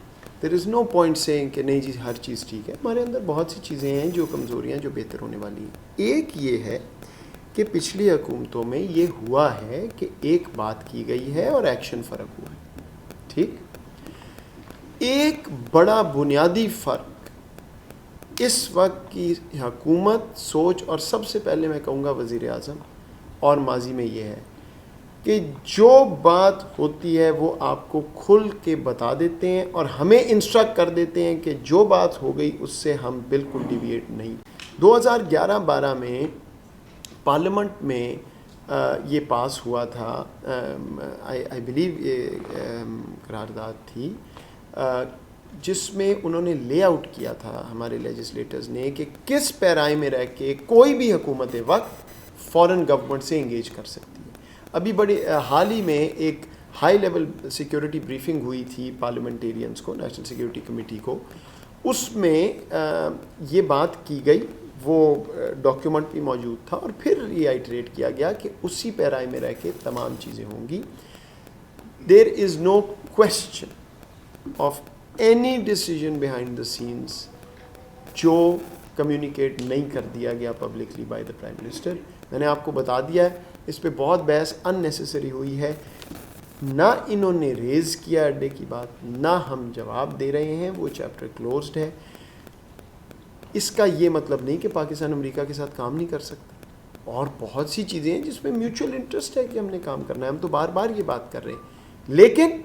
دیر از نو پوائنٹ سیئنگ کہ نہیں جی ہر چیز ٹھیک ہے. ہمارے اندر بہت سی چیزیں ہیں جو کمزوریاں جو بہتر ہونے والی ہیں. ایک یہ ہے کہ پچھلی حکومتوں میں یہ ہوا ہے کہ ایک بات کی گئی ہے اور ایکشن فرق ہوا ہے. ٹھیک، ایک بڑا بنیادی فرق اس وقت کی حکومت سوچ اور سب سے پہلے میں کہوں گا وزیر اعظم اور ماضی میں یہ ہے کہ جو بات ہوتی ہے وہ آپ کو کھل کے بتا دیتے ہیں اور ہمیں انسٹرکٹ کر دیتے ہیں کہ جو بات ہو گئی اس سے ہم بالکل ڈیویٹ نہیں. 2011-12 میں پارلیمنٹ میں یہ پاس ہوا تھا، آئی بلیو یہ قرارداد تھی جس میں انہوں نے لے آؤٹ کیا تھا ہمارے لیجسلیٹرز نے کہ کس پیرائی میں رہ کے کوئی بھی حکومت وقت فورن گورنمنٹ سے انگیج کر سکتی ہے. ابھی بڑی حال ہی میں ایک ہائی لیول سیکیورٹی بریفنگ ہوئی تھی پارلیمنٹیرینز کو، نیشنل سیکیورٹی کمیٹی کو. اس میں یہ بات کی گئی، وہ ڈاکیومنٹ بھی موجود تھا، اور پھر یہ آئٹریٹ کیا گیا کہ اسی پیرائی میں رہ کے تمام چیزیں ہوں گی. There is no question of any decision behind the scenes جو کمیونیکیٹ نہیں کر دیا گیا publicly by the prime minister. میں نے آپ کو بتا دیا ہے، اس پہ بہت بحث ان نیسیسری ہوئی ہے. نہ انہوں نے ریز کیا اڈے کی بات، نہ ہم جواب دے رہے ہیں، وہ چیپٹر کلوزڈ ہے. اس کا یہ مطلب نہیں کہ پاکستان امریکہ کے ساتھ کام نہیں کر سکتا، اور بہت سی چیزیں ہیں جس میں میوچل انٹرسٹ ہے کہ ہم نے کام کرنا ہے. ہم تو بار بار یہ بات کر رہے ہیں، لیکن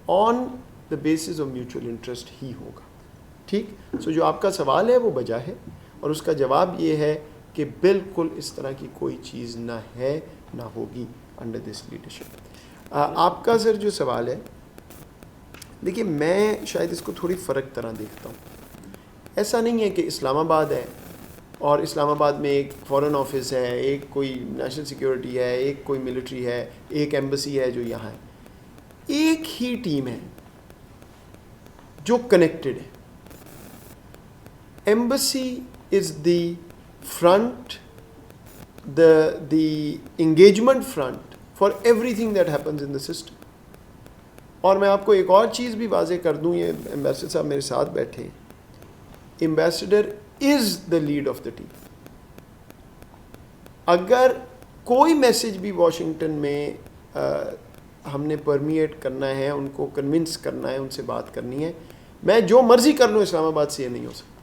on the basis of mutual interest ہی ہوگا. ٹھیک، سو جو آپ کا سوال ہے وہ بجا ہے، اور اس کا جواب یہ ہے کہ بالکل اس طرح کی کوئی چیز نہ ہے نہ ہوگی انڈر دس لیڈرشپ. آپ کا سر جو سوال ہے، دیکھیے میں شاید اس کو تھوڑی فرق طرح دیکھتا ہوں. ایسا نہیں ہے کہ اسلام آباد ہے اور اسلام آباد میں ایک فورن آفس ہے، ایک کوئی نیشنل سیکیورٹی ہے، ایک کوئی ملٹری ہے، ایک ایمبسی ہے جو یہاں ہے. ایک ہی ٹیم ہے جو کنیکٹڈ ہے. Embassy is the front, the engagement front for everything that happens in the system. اور میں آپ کو ایک اور چیز بھی واضح کر دوں، یہ ایمبیسڈر صاحب میرے ساتھ بیٹھے ہیں، ambassador is the lead of the team. اگر کوئی میسج بھی واشنگٹن میں ہم نے پرمیٹ کرنا ہے، ان کو کنونس کرنا ہے، ان سے بات کرنی ہے، میں جو مرضی کر لوں اسلام آباد سے یہ نہیں ہو سکتا.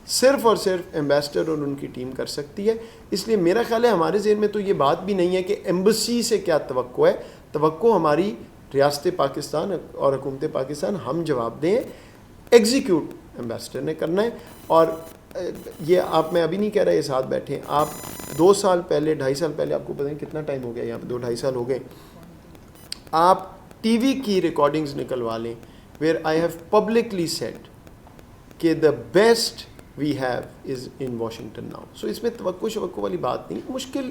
صرف اور صرف ایمبیسڈر اور ان کی ٹیم کر سکتی ہے. اس لیے میرا خیال ہے ہمارے ذہن میں تو یہ بات بھی نہیں ہے کہ ایمبسی سے کیا توقع ہے. توقع ہماری ریاست پاکستان اور حکومت پاکستان ہم جواب دیں، ایگزیکیوٹ ایمبیسڈر نے کرنا ہے. اور یہ آپ، میں ابھی نہیں کہہ رہا یہ ساتھ بیٹھے، آپ 2 سال پہلے 2.5 سال پہلے، آپ کو پتہ نہیں کتنا ٹائم ہو گیا یہاں پہ، 2-2.5 سال ہو گئے، آپ ٹی وی کی ریکارڈنگز نکلوا لیں where I have publicly said کہ the best we have is in Washington now. So اس میں توقع والی بات نہیں. مشکل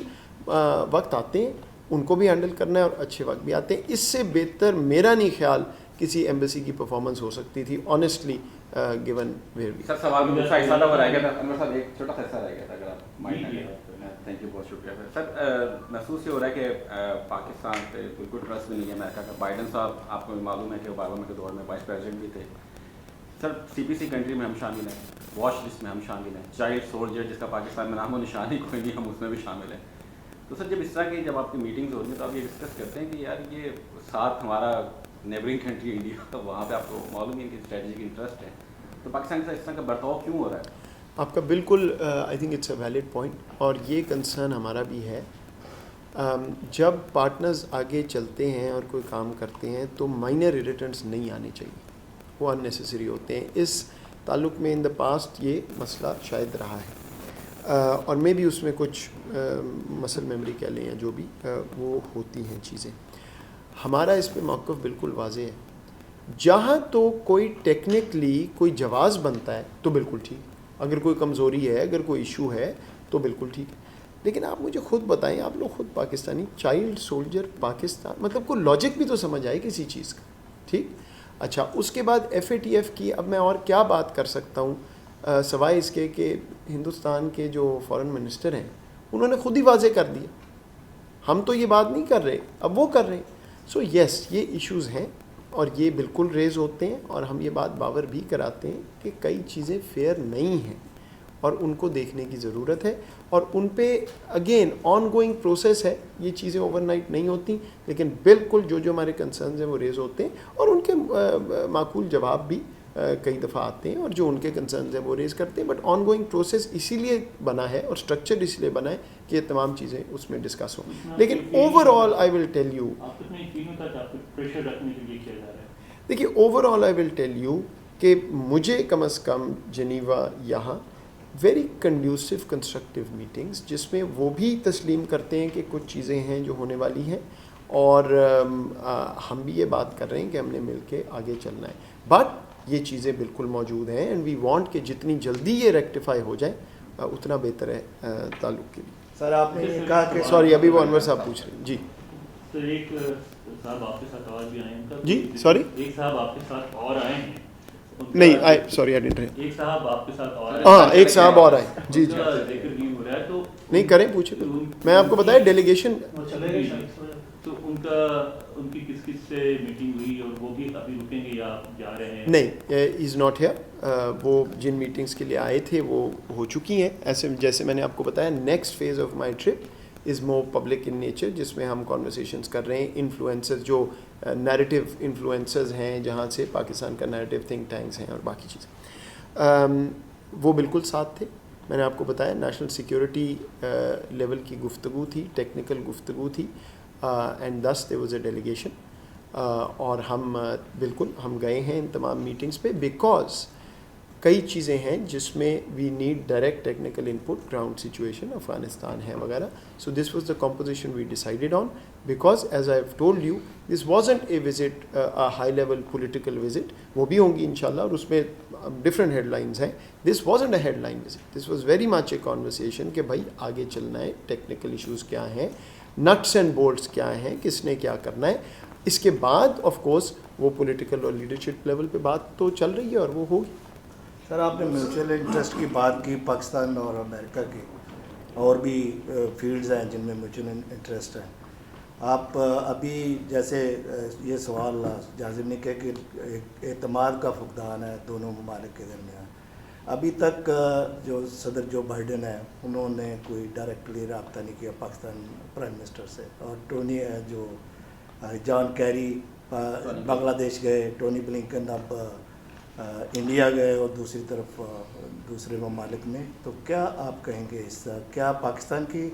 وقت آتے ہیں، ان کو بھی ہینڈل کرنا ہے، اور اچھے وقت بھی آتے ہیں. اس سے بہتر میرا نہیں خیال کسی ایمبیسی کی پرفارمنس ہو سکتی تھی آنیسٹلی گیون ویئر وی. سر سوال میں دوسرا حصہ رہ گیا تھا انور صاحب، ایک چھوٹا سا حصہ رہ گیا تھا، اگر آپ مائنڈ نہ کریں. تھینک یو، بہت شکریہ سر. محسوس یہ ہو رہا ہے کہ پاکستان پہ بالکل ٹرسٹ بھی نہیں ہے امریکہ کا. بائیڈن صاحب آپ کو معلوم ہے کہ اوباما کے دور میں وائس پریزیڈنٹ بھی تھے. سر CPC کنٹری میں ہم شامل ہیں، واچ لسٹ میں ہم شامل ہیں، چائلڈ سولجر جس کا پاکستان میں نام و نشان ہی کوئی نہیں، ہم اس میں بھی شامل ہیں. تو سر جب اس طرح کی جب آپ کی میٹنگز ہو رہی ہیں تو آپ یہ ڈسکس کرتے ہیں کہ یار یہ ساتھ ہمارا نیبرنگ کنٹری انڈیا، وہاں پہ آپ کو معلوم ہے کہ اسٹریٹجک انٹرسٹ ہے، تو پاکستان کے ساتھ اس طرح کا برتاؤ کیوں ہو رہا ہے؟ آپ کا بالکل I think it's a valid point, اور یہ کنسرن ہمارا بھی ہے. جب پارٹنرز آگے چلتے ہیں اور کوئی کام کرتے ہیں تو مائنر ایریٹنٹس نہیں آنے چاہیے. وہ unnecessary ہوتے ہیں. اس تعلق میں in the past یہ مسئلہ شاید رہا ہے, اور میں بھی اس میں کچھ مسل میموری کہہ لیں یا جو بھی وہ ہوتی ہیں چیزیں. ہمارا اس پہ موقف بالکل واضح ہے. جہاں تو کوئی ٹیکنیکلی کوئی جواز بنتا ہے تو بالکل ٹھیک, اگر کوئی کمزوری ہے, اگر کوئی ایشو ہے تو بالکل ٹھیک ہے. لیکن آپ مجھے خود بتائیں, آپ لوگ خود پاکستانی, چائلڈ سولجر پاکستان, مطلب کوئی لاجک بھی تو سمجھ آئے کسی چیز کا. ٹھیک, اچھا اس کے بعد FATF کی اب میں اور کیا بات کر سکتا ہوں سوائے اس کے کہ ہندوستان کے جو فارن منسٹر ہیں انہوں نے خود ہی واضح کر دیا, ہم تو یہ بات نہیں کر رہے, اب وہ کر رہے ہیں. سو یس, یہ ایشوز ہیں اور یہ بالکل ریز ہوتے ہیں, اور ہم یہ بات باور بھی کراتے ہیں کہ کئی چیزیں فیئر نہیں ہیں اور ان کو دیکھنے کی ضرورت ہے, اور ان پہ اگین آن گوئنگ پروسیس ہے. یہ چیزیں اوور نائٹ نہیں ہوتی, لیکن بالکل جو ہمارے کنسرنز ہیں وہ ریز ہوتے ہیں, اور ان کے معقول جواب بھی کئی دفعہ آتے ہیں, اور جو ان کے کنسرنز ہیں وہ ریز کرتے ہیں. بٹ آن گوئنگ پروسیس اسی لیے بنا ہے اور اسٹرکچر اس لیے بنا ہے کہ یہ تمام چیزیں اس میں ڈسکس ہوں. لیکن overall I will tell you, دیکھیے overall I will tell you کہ مجھے کم از کم جنیوا یہاں ویری کنڈیوسو کنسٹرکٹیو میٹنگز, جس میں وہ بھی تسلیم کرتے ہیں کہ کچھ چیزیں ہیں جو ہونے والی ہیں, اور ہم بھی یہ بات کر رہے ہیں کہ ہم نے مل کے آگے چلنا ہے. بٹ یہ چیزیں بالکل موجود ہیں, اینڈ وی وانٹ کہ جتنی جلدی یہ ریکٹیفائی ہو جائے اتنا بہتر ہے تعلق کے لیے. سر آپ نے کہا کہ سوری, ابھی وہ انور صاحب پوچھ رہے ہیں. جی سر, ایک صاحب آپ کے ساتھ اور بھی آئے ہیں. جی سوری, ایک صاحب آپ کے ساتھ اور آئے ہیں. نہیں سوری آئی ڈنٹ. ایک صاحب آپ کے ساتھ اور ہاں, ایک صاحب اور آئے. جی جی ذکر نہیں ہو رہا ہے تو نہیں کریں, پوچھیں. میں آپ کو بتایا ڈیلیگیشن وہ چلے گئے. تو ان کی کس کس سے میٹنگ ہوئی, اور وہ بھی ابھی رکیں گے یا جا رہے ہیں؟ نہیں, از ناٹ ہیئر. وہ جن میٹنگس کے لیے آئے تھے وہ ہو چکی ہیں. ایسے جیسے میں نے آپ کو بتایا, next phase of my trip is more public in nature, جس میں ہم کانورسیشنز کر رہے ہیں. انفلوئنسز جو نیریٹو انفلوئنسز ہیں, جہاں سے پاکستان کا نیریٹو تھنک ٹینکس ہیں اور باقی چیزیں, وہ بالکل ساتھ تھے. میں نے آپ کو بتایا نیشنل سیکیورٹی لیول کی گفتگو تھی, ٹیکنیکل گفتگو تھی, and this there was a delegation. اور ہم بالکل ہم گئے ہیں ان تمام میٹنگز پہ, بیکاز کئی چیزیں ہیں جس میں we need direct technical input, ground situation Afghanistan ہے وغیرہ. So this was the composition we decided on, because as I have told you this wasn't a visit high level political visit. وہ بھی ہوں گی انشاءاللہ, اور اس میں ڈفرینٹ ہیڈ لائنز ہیں. This wasn't a headline visit, this was very much a conversation کہ بھائی آگے چلنا ہے, ٹیکنیکل ایشوز کیا ہیں, نٹس اینڈ بولٹس کیا ہیں, کس نے کیا کرنا ہے. اس کے بعد آف کورس وہ پولیٹیکل اور لیڈرشپ لیول پہ بات تو چل رہی ہے اور وہ ہوگی. سر آپ نے میوچل انٹرسٹ کی بات کی, پاکستان اور امریکہ کی, اور بھی فیلڈز ہیں جن میں میوچل انٹرسٹ ہیں. آپ ابھی جیسے یہ سوال جازم نے کہا کہ اعتماد کا فقدان ہے دونوں ممالک کے درمیان. ابھی تک جو صدر جو بائیڈن ہے انہوں نے کوئی ڈائریکٹلی رابطہ نہیں کیا پاکستان پرائم منسٹر سے, اور ٹونی ہے جو جان کیری بنگلہ دیش گئے, ٹونی بلنکن اب انڈیا گئے اور دوسری طرف دوسرے ممالک میں. تو کیا آپ کہیں گے اس کا, کیا پاکستان کی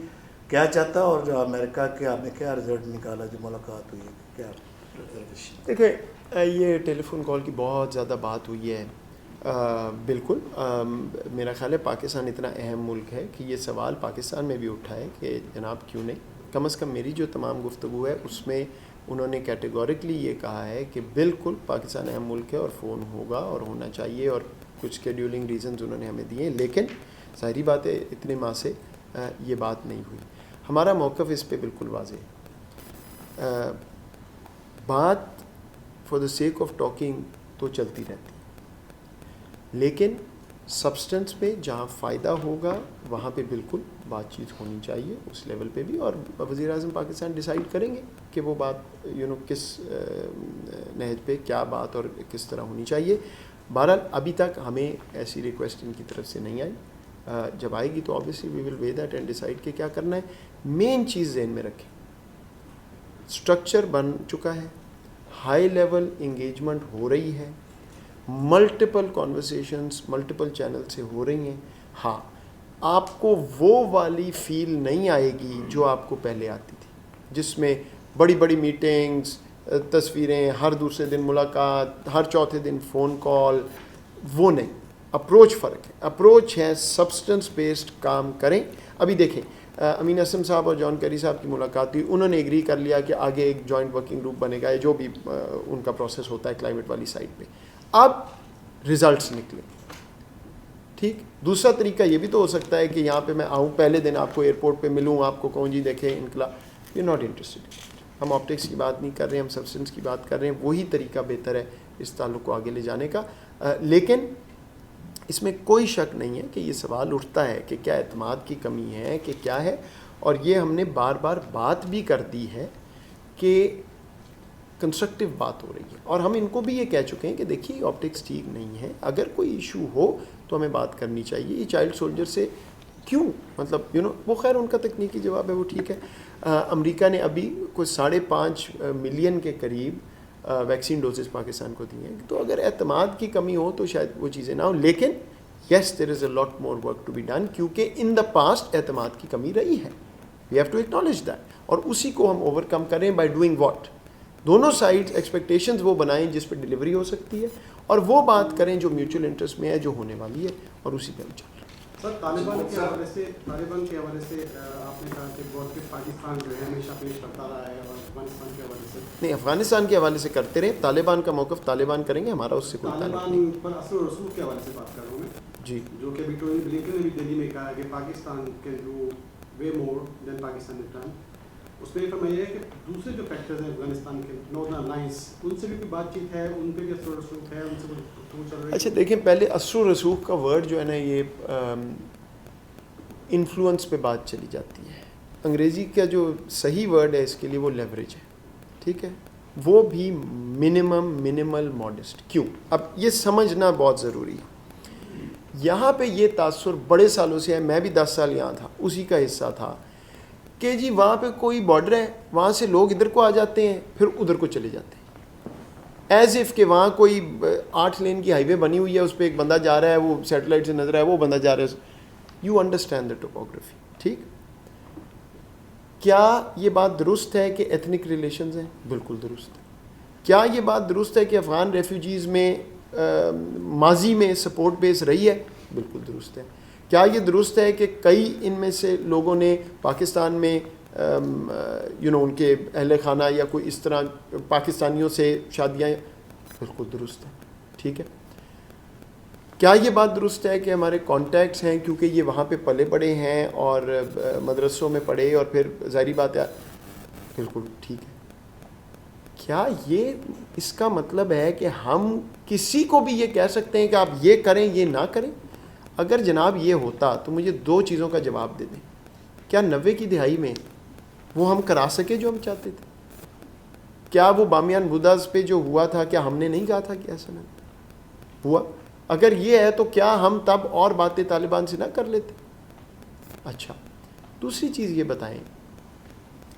کیا چاہتا ہے, اور جو امریکہ کے آپ نے کیا رزلٹ نکالا جو ملاقات ہوئی ہے, کیا؟ دیکھیں یہ ٹیلی فون کال کی بہت زیادہ بات ہوئی ہے. بالکل میرا خیال ہے پاکستان اتنا اہم ملک ہے کہ یہ سوال پاکستان میں بھی اٹھا ہے کہ جناب کیوں نہیں. کم از کم میری جو تمام گفتگو ہے اس میں انہوں نے کیٹیگورکلی یہ کہا ہے کہ بالکل پاکستان اہم ملک ہے اور فون ہوگا اور ہونا چاہیے, اور کچھ شیڈیولنگ ریزنز انہوں نے ہمیں دیے ہیں. لیکن ظاہری بات ہے اتنے ماہ سے یہ بات نہیں ہوئی. ہمارا موقف اس پہ بالکل واضح ہے. بات for the sake of talking تو چلتی رہتی ہے, لیکن سبسٹنس پہ جہاں فائدہ ہوگا وہاں پہ بالکل بات چیت ہونی چاہیے اس لیول پہ بھی, اور وزیر اعظم پاکستان ڈیسائیڈ کریں گے کہ وہ بات کس نہج پہ کیا بات اور کس طرح ہونی چاہیے. بہرحال ابھی تک ہمیں ایسی ریکویسٹ ان کی طرف سے نہیں آئی. جب آئے گی تو obviously we will weigh that and decide کہ کیا کرنا ہے. مین چیز ذہن میں رکھیں, اسٹرکچر بن چکا ہے, ہائی لیول انگیجمنٹ ہو رہی ہے, ملٹیپل کانورسیشنس ملٹیپل چینل سے ہو رہی ہیں. ہاں آپ کو وہ والی فیل نہیں آئے گی جو آپ کو پہلے آتی تھی, جس میں بڑی بڑی میٹنگز, تصویریں، ہر دوسرے دن ملاقات، ہر چوتھے دن فون کال، وہ نہیں. اپروچ فرق ہے. اپروچ ہے سبسٹنس بیسڈ کام کریں. ابھی دیکھیں امین اسم صاحب اور جان کیری صاحب کی ملاقات ہوئی، انہوں نے ایگری کر لیا کہ آگے ایک جوائنٹ ورکنگ گروپ بنے گا، جو بھی ان کا پروسیس ہوتا ہے کلائمیٹ والی سائٹ پہ. اب ریزلٹس نکلے. ٹھیک. دوسرا طریقہ یہ بھی تو ہو سکتا ہے کہ یہاں پہ میں آؤں، پہلے دن آپ کو ایئرپورٹ پہ ملوں، آپ کو کہوں جی دیکھیں انقلاب، یو ناٹ انٹرسٹڈ. ہم آپٹکس کی بات نہیں کر رہے ہیں، ہم سبسٹنس کی بات کر رہے ہیں. وہی طریقہ بہتر ہے اس تعلق کو آگے لے جانے کا. لیکن اس میں کوئی شک نہیں ہے کہ یہ سوال اٹھتا ہے کہ کیا اعتماد کی کمی ہے کہ کیا ہے. اور یہ ہم نے بار بار بات بھی کر دی ہے کہ کنسٹرکٹیو بات ہو رہی ہے، اور ہم ان کو بھی یہ کہہ چکے ہیں کہ دیکھیے آپٹکس ٹھیک نہیں ہے، اگر کوئی ایشو ہو تو ہمیں بات کرنی چاہیے. یہ چائلڈ سولجر سے کیوں، مطلب وہ خیر ان کا تکنیکی جواب ہے، وہ ٹھیک ہے. امریکہ نے ابھی کوئی 5.5 ملین کے قریب ویکسین ڈوزز پاکستان کو دی ہیں. تو اگر اعتماد کی کمی ہو تو شاید وہ چیزیں نہ ہوں. لیکن yes there is a lot more work to be done, کیونکہ ان دا پاسٹ اعتماد کی کمی رہی ہے. We have to acknowledge that, اور اسی کو ہم اوور کم کریں بائی ڈوئنگ واٹ. دونوں سائڈ ایکسپیکٹیشنز وہ بنائیں جس پہ ڈیلیوری ہو سکتی ہے، اور وہ بات کریں جو میوچل انٹرسٹ میں ہے، جو ہونے والی ہے، اور اسی پہ ہم چل رہے ہیں. سر طالبان کے حوالے سے آپ نے کہا کہ بہت کہ پاکستان جو ہے ہمیشہ پیش کرتا رہا ہے، اور افغانستان کے حوالے سے نہیں، افغانستان کے حوالے سے کرتے رہے. طالبان کا موقف طالبان کریں گے، ہمارا اس سے کوئی تعلق نہیں. طالبان پر اثر و رسوخ کے حوالے سے بات کر رہا ہوں میں، جی، جو کہ ٹونی بلنکن نے بھی دہلی میں کہا کہ پاکستان کین ڈو وے مور دین پاکستان نے ڈن. اس میں یہ فرمایا ہے کہ دوسرے جو فیکٹرز ہیں افغانستان کے، ناردرن الائنس، ان سے بھی کوئی بات چیت ہے، ان پہ بھی اثر و رسوخ ہے، ان سے کوئی گفتگو چل رہی ہے؟ اچھا دیکھیں، پہلے اثر و رسوخ کا ورڈ جو ہے نا، یہ انفلوئنس پہ بات چلی جاتی ہے. انگریزی کا جو صحیح ورڈ ہے اس کے لیے وہ لیوریج ہے. ٹھیک ہے، وہ بھی منیمل ماڈسٹ. کیوں؟ اب یہ سمجھنا بہت ضروری ہے. یہاں پہ یہ تاثر بڑے سالوں سے ہے، میں بھی 10 سال یہاں تھا، اسی کا حصہ تھا کہ جی وہاں پہ کوئی بارڈر ہے، وہاں سے لوگ ادھر کو آ جاتے ہیں، پھر ادھر کو چلے جاتے ہیں، ایز اف کہ وہاں کوئی 8 لین کی ہائی وے بنی ہوئی ہے، اس پہ ایک بندہ جا رہا ہے، وہ سیٹلائٹ سے نظر ہے، وہ بندہ جا رہا ہے. You understand the topography. ٹھیک. کیا یہ بات درست ہے کہ ایتھنک ریلیشنز ہیں؟ بالکل درست ہے. کیا یہ بات درست ہے کہ افغان ریفیوجیز میں ماضی میں سپورٹ بیس رہی ہے؟ بالکل درست ہے. کیا یہ درست ہے کہ کئی ان میں سے لوگوں نے پاکستان میں ان کے اہل خانہ یا کوئی اس طرح پاکستانیوں سے شادیاں؟ بالکل درست ہے. ٹھیک ہے. کیا یہ بات درست ہے کہ ہمارے کانٹیکٹس ہیں کیونکہ یہ وہاں پہ پلے پڑے ہیں اور مدرسوں میں پڑھے اور پھر ظاہری بات ہے؟ بالکل ٹھیک ہے. کیا یہ اس کا مطلب ہے کہ ہم کسی کو بھی یہ کہہ سکتے ہیں کہ آپ یہ کریں یہ نہ کریں؟ اگر جناب یہ ہوتا تو مجھے 2 چیزوں کا جواب دے دیں. کیا 90 کی دہائی میں وہ ہم کرا سکے جو ہم چاہتے تھے؟ کیا وہ بامیان بدھاز پہ جو ہوا تھا، کیا ہم نے نہیں کہا تھا کہ ایسا نہ ہوا؟ اگر یہ ہے تو کیا ہم تب اور باتیں طالبان سے نہ کر لیتے؟ اچھا، دوسری چیز یہ بتائیں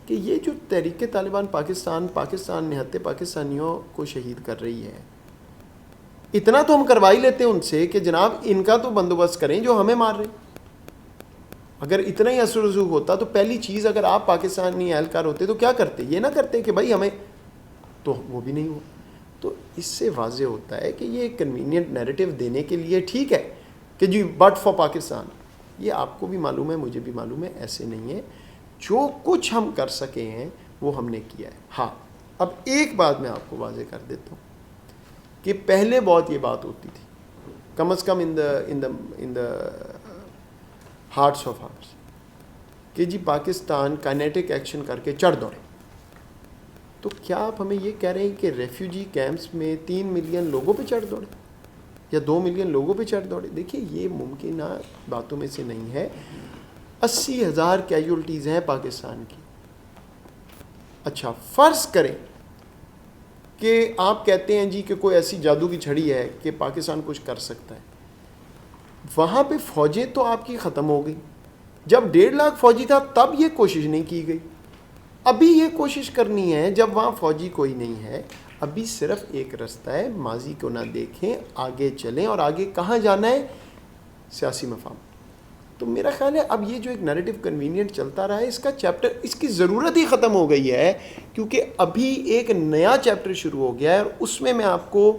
کہ یہ جو تحریک طالبان پاکستان نہتے پاکستانیوں کو شہید کر رہی ہے، اتنا تو ہم کروا ہی لیتے ان سے کہ جناب ان کا تو بندوبست کریں جو ہمیں مار رہے ہیں. اگر اتنا ہی اثر و رسوخ ہوتا تو پہلی چیز، اگر آپ پاکستانی اہلکار ہوتے تو کیا کرتے؟ یہ نہ کرتے کہ بھائی ہمیں، تو وہ بھی نہیں ہوا. تو اس سے واضح ہوتا ہے کہ یہ ایک کنوینئنٹ نیریٹو دینے کے لیے ٹھیک ہے کہ جی بٹ فار پاکستان. یہ آپ کو بھی معلوم ہے، مجھے بھی معلوم ہے، ایسے نہیں ہے. جو کچھ ہم کر سکے ہیں وہ ہم نے کیا ہے. ہاں، اب ایک بات میں آپ کو واضح کر دیتا ہوں کہ پہلے بہت یہ بات ہوتی تھی، کم از کم ان دا ہارٹس آف ہارٹس، کہ جی پاکستان کائنیٹک ایکشن کر کے چڑھ دوڑے. تو کیا آپ ہمیں یہ کہہ رہے ہیں کہ ریفیوجی کیمپس میں 3 ملین لوگوں پہ چڑھ دوڑے یا 2 ملین لوگوں پہ چڑھ دوڑے؟ دیکھیے یہ ممکنہ باتوں میں سے نہیں ہے. 80,000 کیجولٹیز ہیں پاکستان کی. اچھا فرض کریں کہ آپ کہتے ہیں جی کہ کوئی ایسی جادو کی چھڑی ہے کہ پاکستان کچھ کر سکتا ہے. وہاں پہ فوجیں تو آپ کی ختم ہو گئی. جب 1.5 لاکھ فوجی تھا تب یہ کوشش نہیں کی گئی. ابھی یہ کوشش کرنی ہے جب وہاں فوجی کوئی نہیں ہے. ابھی صرف ایک رستہ ہے، ماضی کو نہ دیکھیں، آگے چلیں. اور آگے کہاں جانا ہے؟ سیاسی مفاہم. تو میرا خیال ہے اب یہ جو ایک نیریٹو کنوینئنٹ چلتا رہا ہے اس کا چیپٹر اس کی ضرورت ہی ختم ہو گئی ہے, کیونکہ ابھی ایک نیا چیپٹر شروع ہو گیا ہے, اور اس میں آپ کو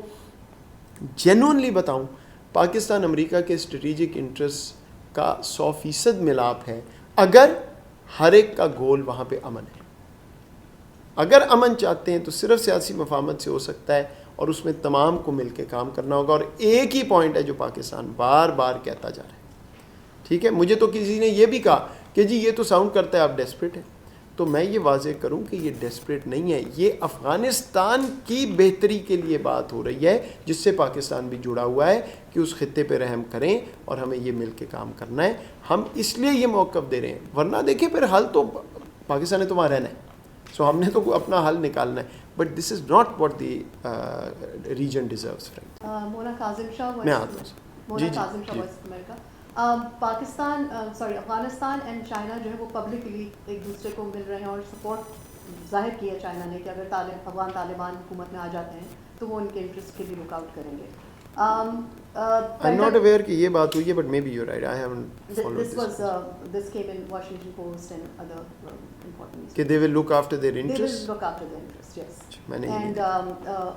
جینوئنلی بتاؤں پاکستان امریکہ کے اسٹریٹجک انٹرسٹ کا 100% ملاپ ہے, اگر ہر ایک کا گول وہاں پہ امن ہے. اگر امن چاہتے ہیں تو صرف سیاسی مفاہمت سے ہو سکتا ہے, اور اس میں تمام کو مل کے کام کرنا ہوگا. اور ایک ہی پوائنٹ ہے جو پاکستان بار بار کہتا جا رہا ہے, ٹھیک ہے, مجھے تو کسی نے یہ بھی کہا کہ جی یہ تو ساؤنڈ کرتا ہے آپ ڈیسپریٹ ہیں, تو میں یہ واضح کروں کہ یہ ڈیسپریٹ نہیں ہے, یہ افغانستان کی بہتری کے لیے بات ہو رہی ہے, جس سے پاکستان بھی جڑا ہوا ہے کہ اس خطے پہ رحم کریں اور ہمیں یہ مل کے کام کرنا ہے. ہم اس لیے یہ موقف دے رہے ہیں, ورنہ دیکھیں پھر حل تو پاکستان نے تو وہاں رہنا ہے, سو ہم نے تو اپنا حل نکالنا ہے, but this is not what the region deserves. Mona Kazim Shah, میں آتا ہوں. مونا کاظم شاہ, ویسٹ امریکہ. پاکستان افغانستان اینڈ چائنا جو ہے وہ پبلکلی ایک دوسرے کو مل رہے ہیں اور سپورٹ ظاہر کی ہے چائنا نے کہ اگر افغان طالبان حکومت میں آ جاتے ہیں تو وہ ان کے انٹرسٹ کے لیے رک آؤٹ کریں گے. I'm not aware کہ یہ بات ہوئی ہے, but maybe you're right. I haven't followed this. This came in Washington Post and other important news. کہ they will look after their interests. They will look after their interests, yes. And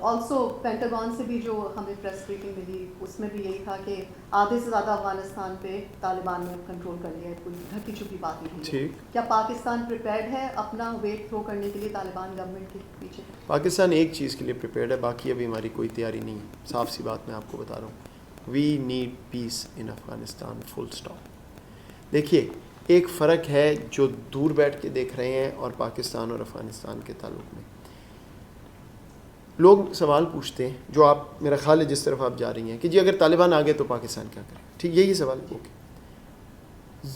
also Pentagon سے بھی جو ہمیں press briefing ملی اس میں بھی یہی تھا کہ آدھے سے زیادہ افغانستان پہ طالبان نے کنٹرول کر لیا ہے, کوئی ڈھکی چھپی بات نہیں ہے. کیا پاکستان پریپیئرڈ ہے اپنا ویٹ تھرو کرنے کے لیے طالبان گورنمنٹ کے پیچھے؟ پاکستان ایک چیز کے لیے پریپیئرڈ ہے, باقی ابھی ہماری کوئی تیاری نہیں ہے. صاف سی بات میں آپ کو بتا رہا ہوں, we need peace in Afghanistan, full stop. دیکھیے ایک فرق ہے جو دور بیٹھ کے دیکھ رہے ہیں اور پاکستان اور افغانستان کے تعلق میں. لوگ سوال پوچھتے ہیں, جو آپ میرا خیال ہے جس طرف آپ جا رہی ہیں کہ جی اگر طالبان آ گئے تو پاکستان کیا کرے, ٹھیک یہی سوال. اوکے,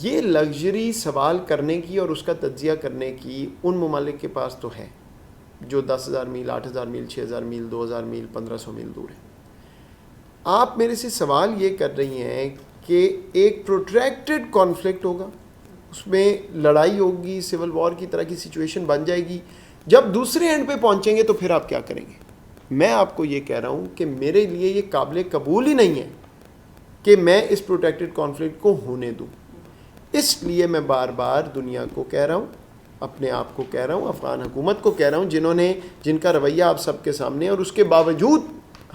یہ لگژری سوال کرنے کی اور اس کا تجزیہ کرنے کی ان ممالک کے پاس تو ہے جو 10,000 میل, 8,000 میل, 6,000 میل, 2,000 میل, 1,500 میل دور ہے. آپ میرے سے سوال یہ کر رہی ہیں کہ ایک پروٹریکٹڈ کانفلکٹ ہوگا, اس میں لڑائی ہوگی, سول وار کی طرح کی سچویشن بن جائے گی, جب دوسرے اینڈ پہ پہنچیں گے تو پھر آپ کیا کریں گے؟ میں آپ کو یہ کہہ رہا ہوں کہ میرے لیے یہ قابل قبول ہی نہیں ہے کہ میں اس پروٹیکٹڈ کانفلکٹ کو ہونے دوں. اس لیے میں بار بار دنیا کو کہہ رہا ہوں, اپنے آپ کو کہہ رہا ہوں, افغان حکومت کو کہہ رہا ہوں, جن کا رویہ آپ سب کے سامنے ہے, اور اس کے باوجود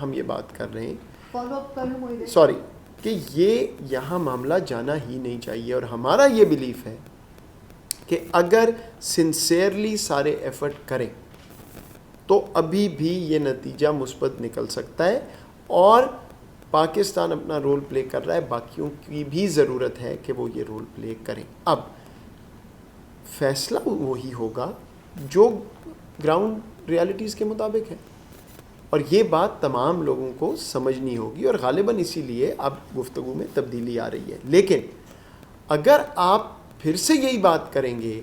ہم یہ بات کر رہے ہیں, سوری, کہ یہ یہاں معاملہ جانا ہی نہیں چاہیے. اور ہمارا یہ بلیف ہے کہ اگر سنسیئرلی سارے ایفرٹ کریں تو ابھی بھی یہ نتیجہ مثبت نکل سکتا ہے, اور پاکستان اپنا رول پلے کر رہا ہے, باقیوں کی بھی ضرورت ہے کہ وہ یہ رول پلے کریں. اب فیصلہ وہی ہوگا جو گراؤنڈ ریالٹیز کے مطابق ہے, اور یہ بات تمام لوگوں کو سمجھنی ہوگی, اور غالباً اسی لیے اب گفتگو میں تبدیلی آ رہی ہے. لیکن اگر آپ پھر سے یہی بات کریں گے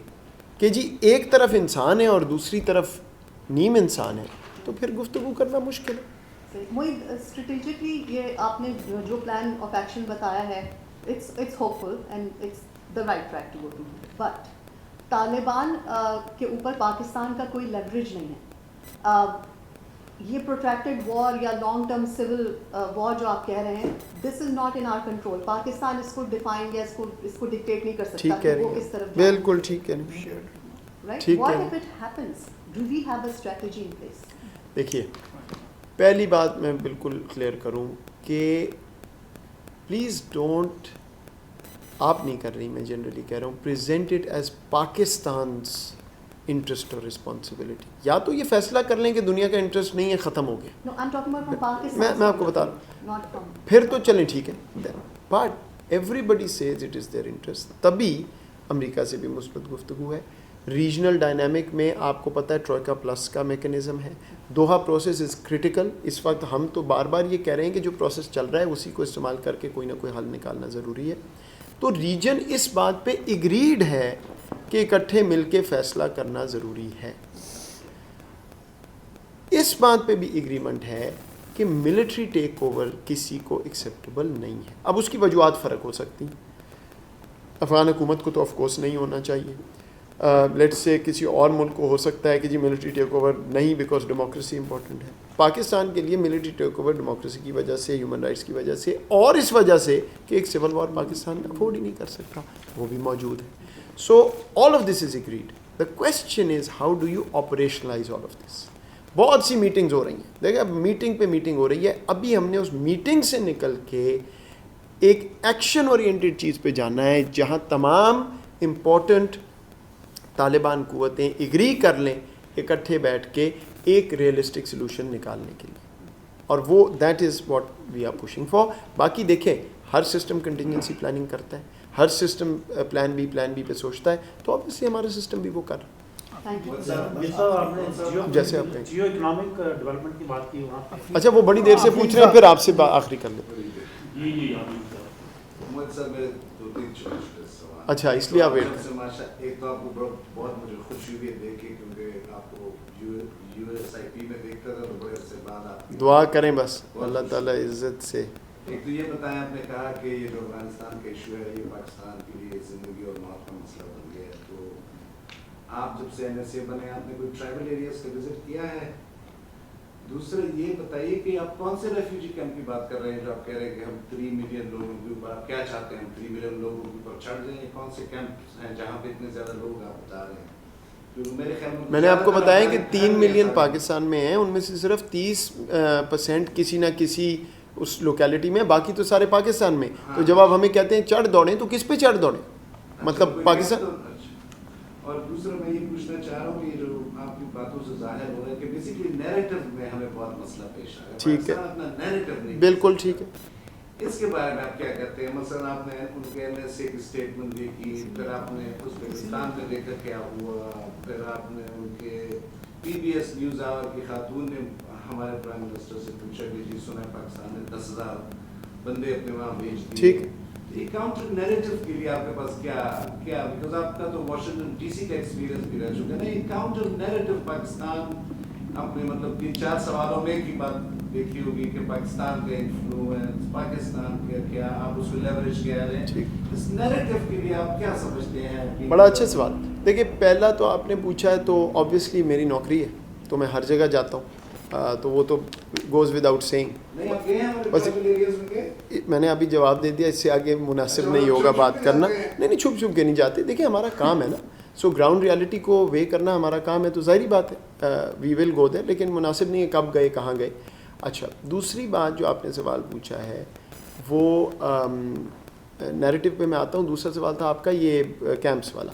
کہ جی ایک طرف انسان ہے اور دوسری طرف نیم انسان ہے, تو پھر گفتگو کرنا مشکل ہے. موید, اسٹریٹجکلی یہ آپ نے جو پلان آف ایکشن بتایا ہے, it's hopeful and it's the right track to go to, but Taliban کے اوپر پاکستان کا کوئی لیوریج نہیں ہے. یہ پروٹریکٹڈ وار یا لانگ ٹرم سول وار جو آپ کہہ رہے ہیں, this is not in our control. Pakistan اس کو ڈیفائن یا اس کو ڈکٹیٹ نہیں کر سکتا کہ وہ اس طرف, بالکل ٹھیک ہے, right. What if it happens, do we have a strategy in place? دیکھیے پہلی بات میں بالکل کلیئر کروں کہ پلیز ڈونٹ, آپ نہیں کر رہی, میں جنرلی کہہ رہا ہوں, present it as Pakistan's interest اور رسپانسبلٹی. یا تو یہ فیصلہ کر لیں کہ دنیا کا انٹرسٹ نہیں ہے, ختم ہو گیا, میں آپ کو بتا رہا ہوں, پھر تو چلیں ٹھیک ہے, but everybody says it is their interest. تبھی امریکہ سے بھی مثبت گفتگو ہے. ریجنل ڈائنامک میں آپ کو پتہ ہے ٹروئکا پلس کا میکنزم ہے. Doha process is critical. اس وقت ہم تو بار بار یہ کہہ رہے ہیں کہ جو پروسیس چل رہا ہے اسی کو استعمال کر کے کوئی نہ کوئی حل نکالنا ضروری ہے. تو ریجن اس بات پہ اگریڈ ہے کہ اکٹھے مل کے فیصلہ کرنا ضروری ہے. اس بات پہ بھی اگریمنٹ ہے کہ ملٹری ٹیک اوور کسی کو ایکسیپٹیبل نہیں ہے. اب اس کی وجوہات فرق ہو سکتی ہیں. افغان حکومت کو تو آف کورس نہیں ہونا چاہیے, لیٹس سے کسی اور ملک کو ہو سکتا ہے کہ جی ملٹری ٹیک اوور نہیں، بیکاز ڈیموکریسی امپورٹنٹ ہے. پاکستان کے لیے ملٹری ٹیک اوور ڈیموکریسی کی وجہ سے، ہیومن رائٹس کی وجہ سے، اور اس وجہ سے کہ ایک سول وار پاکستان افورڈ ہی نہیں کر سکتا، وہ بھی موجود ہے. So all of this is agreed. The question is how do you operationalise all of this. بہت سی میٹنگز ہو رہی ہیں، دیکھیں اب میٹنگ پہ میٹنگ ہو رہی ہے. ابھی ہم نے اس میٹنگ سے نکل کے ایک ایکشن اورینٹیڈ چیز پہ جانا ہے جہاں تمام امپورٹنٹ طالبان قوتیں اگری کر لیں اکٹھے بیٹھ کے ایک ریئلسٹک سلوشن نکالنے کے لیے، اور وہ that is what we are pushing for. باقی دیکھیں ہر سسٹم کنٹینجنسی پلاننگ کرتا ہے، ہر سسٹم پلان بی پہ سوچتا ہے، تو obviously ہمارا سسٹم بھی وہ کر رہا ہے. جیسے آپ کہیں جیو اکنامک ڈیولپمنٹ کی بات کی وہاں پہ. اچھا وہ بڑی دیر سے پوچھ رہے ہیں، پھر آپ سے آخری کر لیں. اچھا اس لیے آپ ویٹ کریں. ایک تو آپ کو بہت مجھے خوشی ہوئی ہے دیکھ کے، کیونکہ آپ کو USIP میں دیکھتا تھا تو بڑے عرصے بعد آپ دعا کریں بس اللہ تعالیٰ عزت سے. ایک تو یہ بتائیں، آپ نے کہا کہ یہ جو افغانستان کا ایشو ہے یہ پاکستان کے لیے زندگی اور موت کا مسئلہ بن گیا ہے. تو آپ جب سے NSA بنے آپ نے کوئی ٹرائبل ایریاز کا وزٹ کیا ہے؟ دوسرے یہ بتائیے کہ آپ کون سے ریفیوجی کیمپ کی بات کر رہے ہیں جو آپ کہہ رہے ہیں کہ ہم 3 ملین لوگوں کے اوپر، آپ کیا چاہتے ہیں ہم 3 ملین لوگوں کے اوپر چڑھ جائیں؟ یہ کون سے کیمپ ہیں جہاں پہ اتنے زیادہ لوگ آپ بتا رہے ہیں؟ میرے خیال میں نے آپ کو بتایا کہ 3 ملین پاکستان میں ہیں، ان میں سے صرف 30% کسی نہ کسی اس لوکیلٹی میں، باقی تو سارے پاکستان میں. تو جب آپ ہمیں کہتے ہیں چڑھ دوڑیں تو کس پہ چڑھ دوڑیں؟ مطلب پاکستان. اور دوسرا میں یہ پوچھنا چاہ رہا ہوں کہ جو آپ کی باتوں سے ظاہر ہو رہا ہے کہ بیسیکلی نیریٹو میں ہمیں بہت مسئلہ پیش آ رہا ہے. ٹھیک ہے، اپنا نیریٹو نہیں، بالکل ٹھیک ہے. اس کے بارے میں آپ کیا کہتے ہیں؟ مثلا آپ نے ان کے NSA کی اسٹیٹمنٹ دیکھی، پھر آپ نے ازبکستان میں دیکھا کیا ہوا، پھر آپ نے ان کے PBS نیوز آور کی خاتون نے ہمارے پرائم منسٹر سے پوچھا کہ جی سنا ہے پاکستان نے 10,000 بندے اپنے وہاں بھیج دیے. ٹھیک. یہ کاؤنٹر نیریٹو کے لیے آپ کے پاس کیا بیکاز آپ کا تو واشنگٹن DC کا ایکسپیرینس بھی رہ چکا ہے. یہ کاؤنٹر نیریٹو پاکستان اپنے مطلب 3-4 سوالوں میں کی بات دیکھی ہوگی کہ پاکستان کا انفلوئنس، پاکستان کا کیا آپ اس کو لیوریج کیا رہے ہیں، اس نیریٹو کے لیے آپ کیا سمجھتے ہیں؟ بڑا اچھا سوال. دیکھیے پہلا تو آپ نے پوچھا ہے تو آبویسلی میری نوکری ہے تو میں ہر جگہ جاتا ہوں، تو وہ تو گوز ود آؤٹ سینگ. بس میں نے ابھی جواب دے دیا، اس سے آگے مناسب نہیں ہوگا بات کرنا. نہیں چھپ چھپ کے نہیں جاتے. دیکھیں ہمارا کام ہے نا، سو گراؤنڈ ریالٹی کو وے کرنا ہمارا کام ہے، تو ظاہری بات ہے وی ول گو دیر، لیکن مناسب نہیں ہے کب گئے کہاں گئے. اچھا دوسری بات جو آپ نے سوال پوچھا ہے وہ نیریٹو پہ میں آتا ہوں. دوسرا سوال تھا آپ کا یہ کیمپس والا.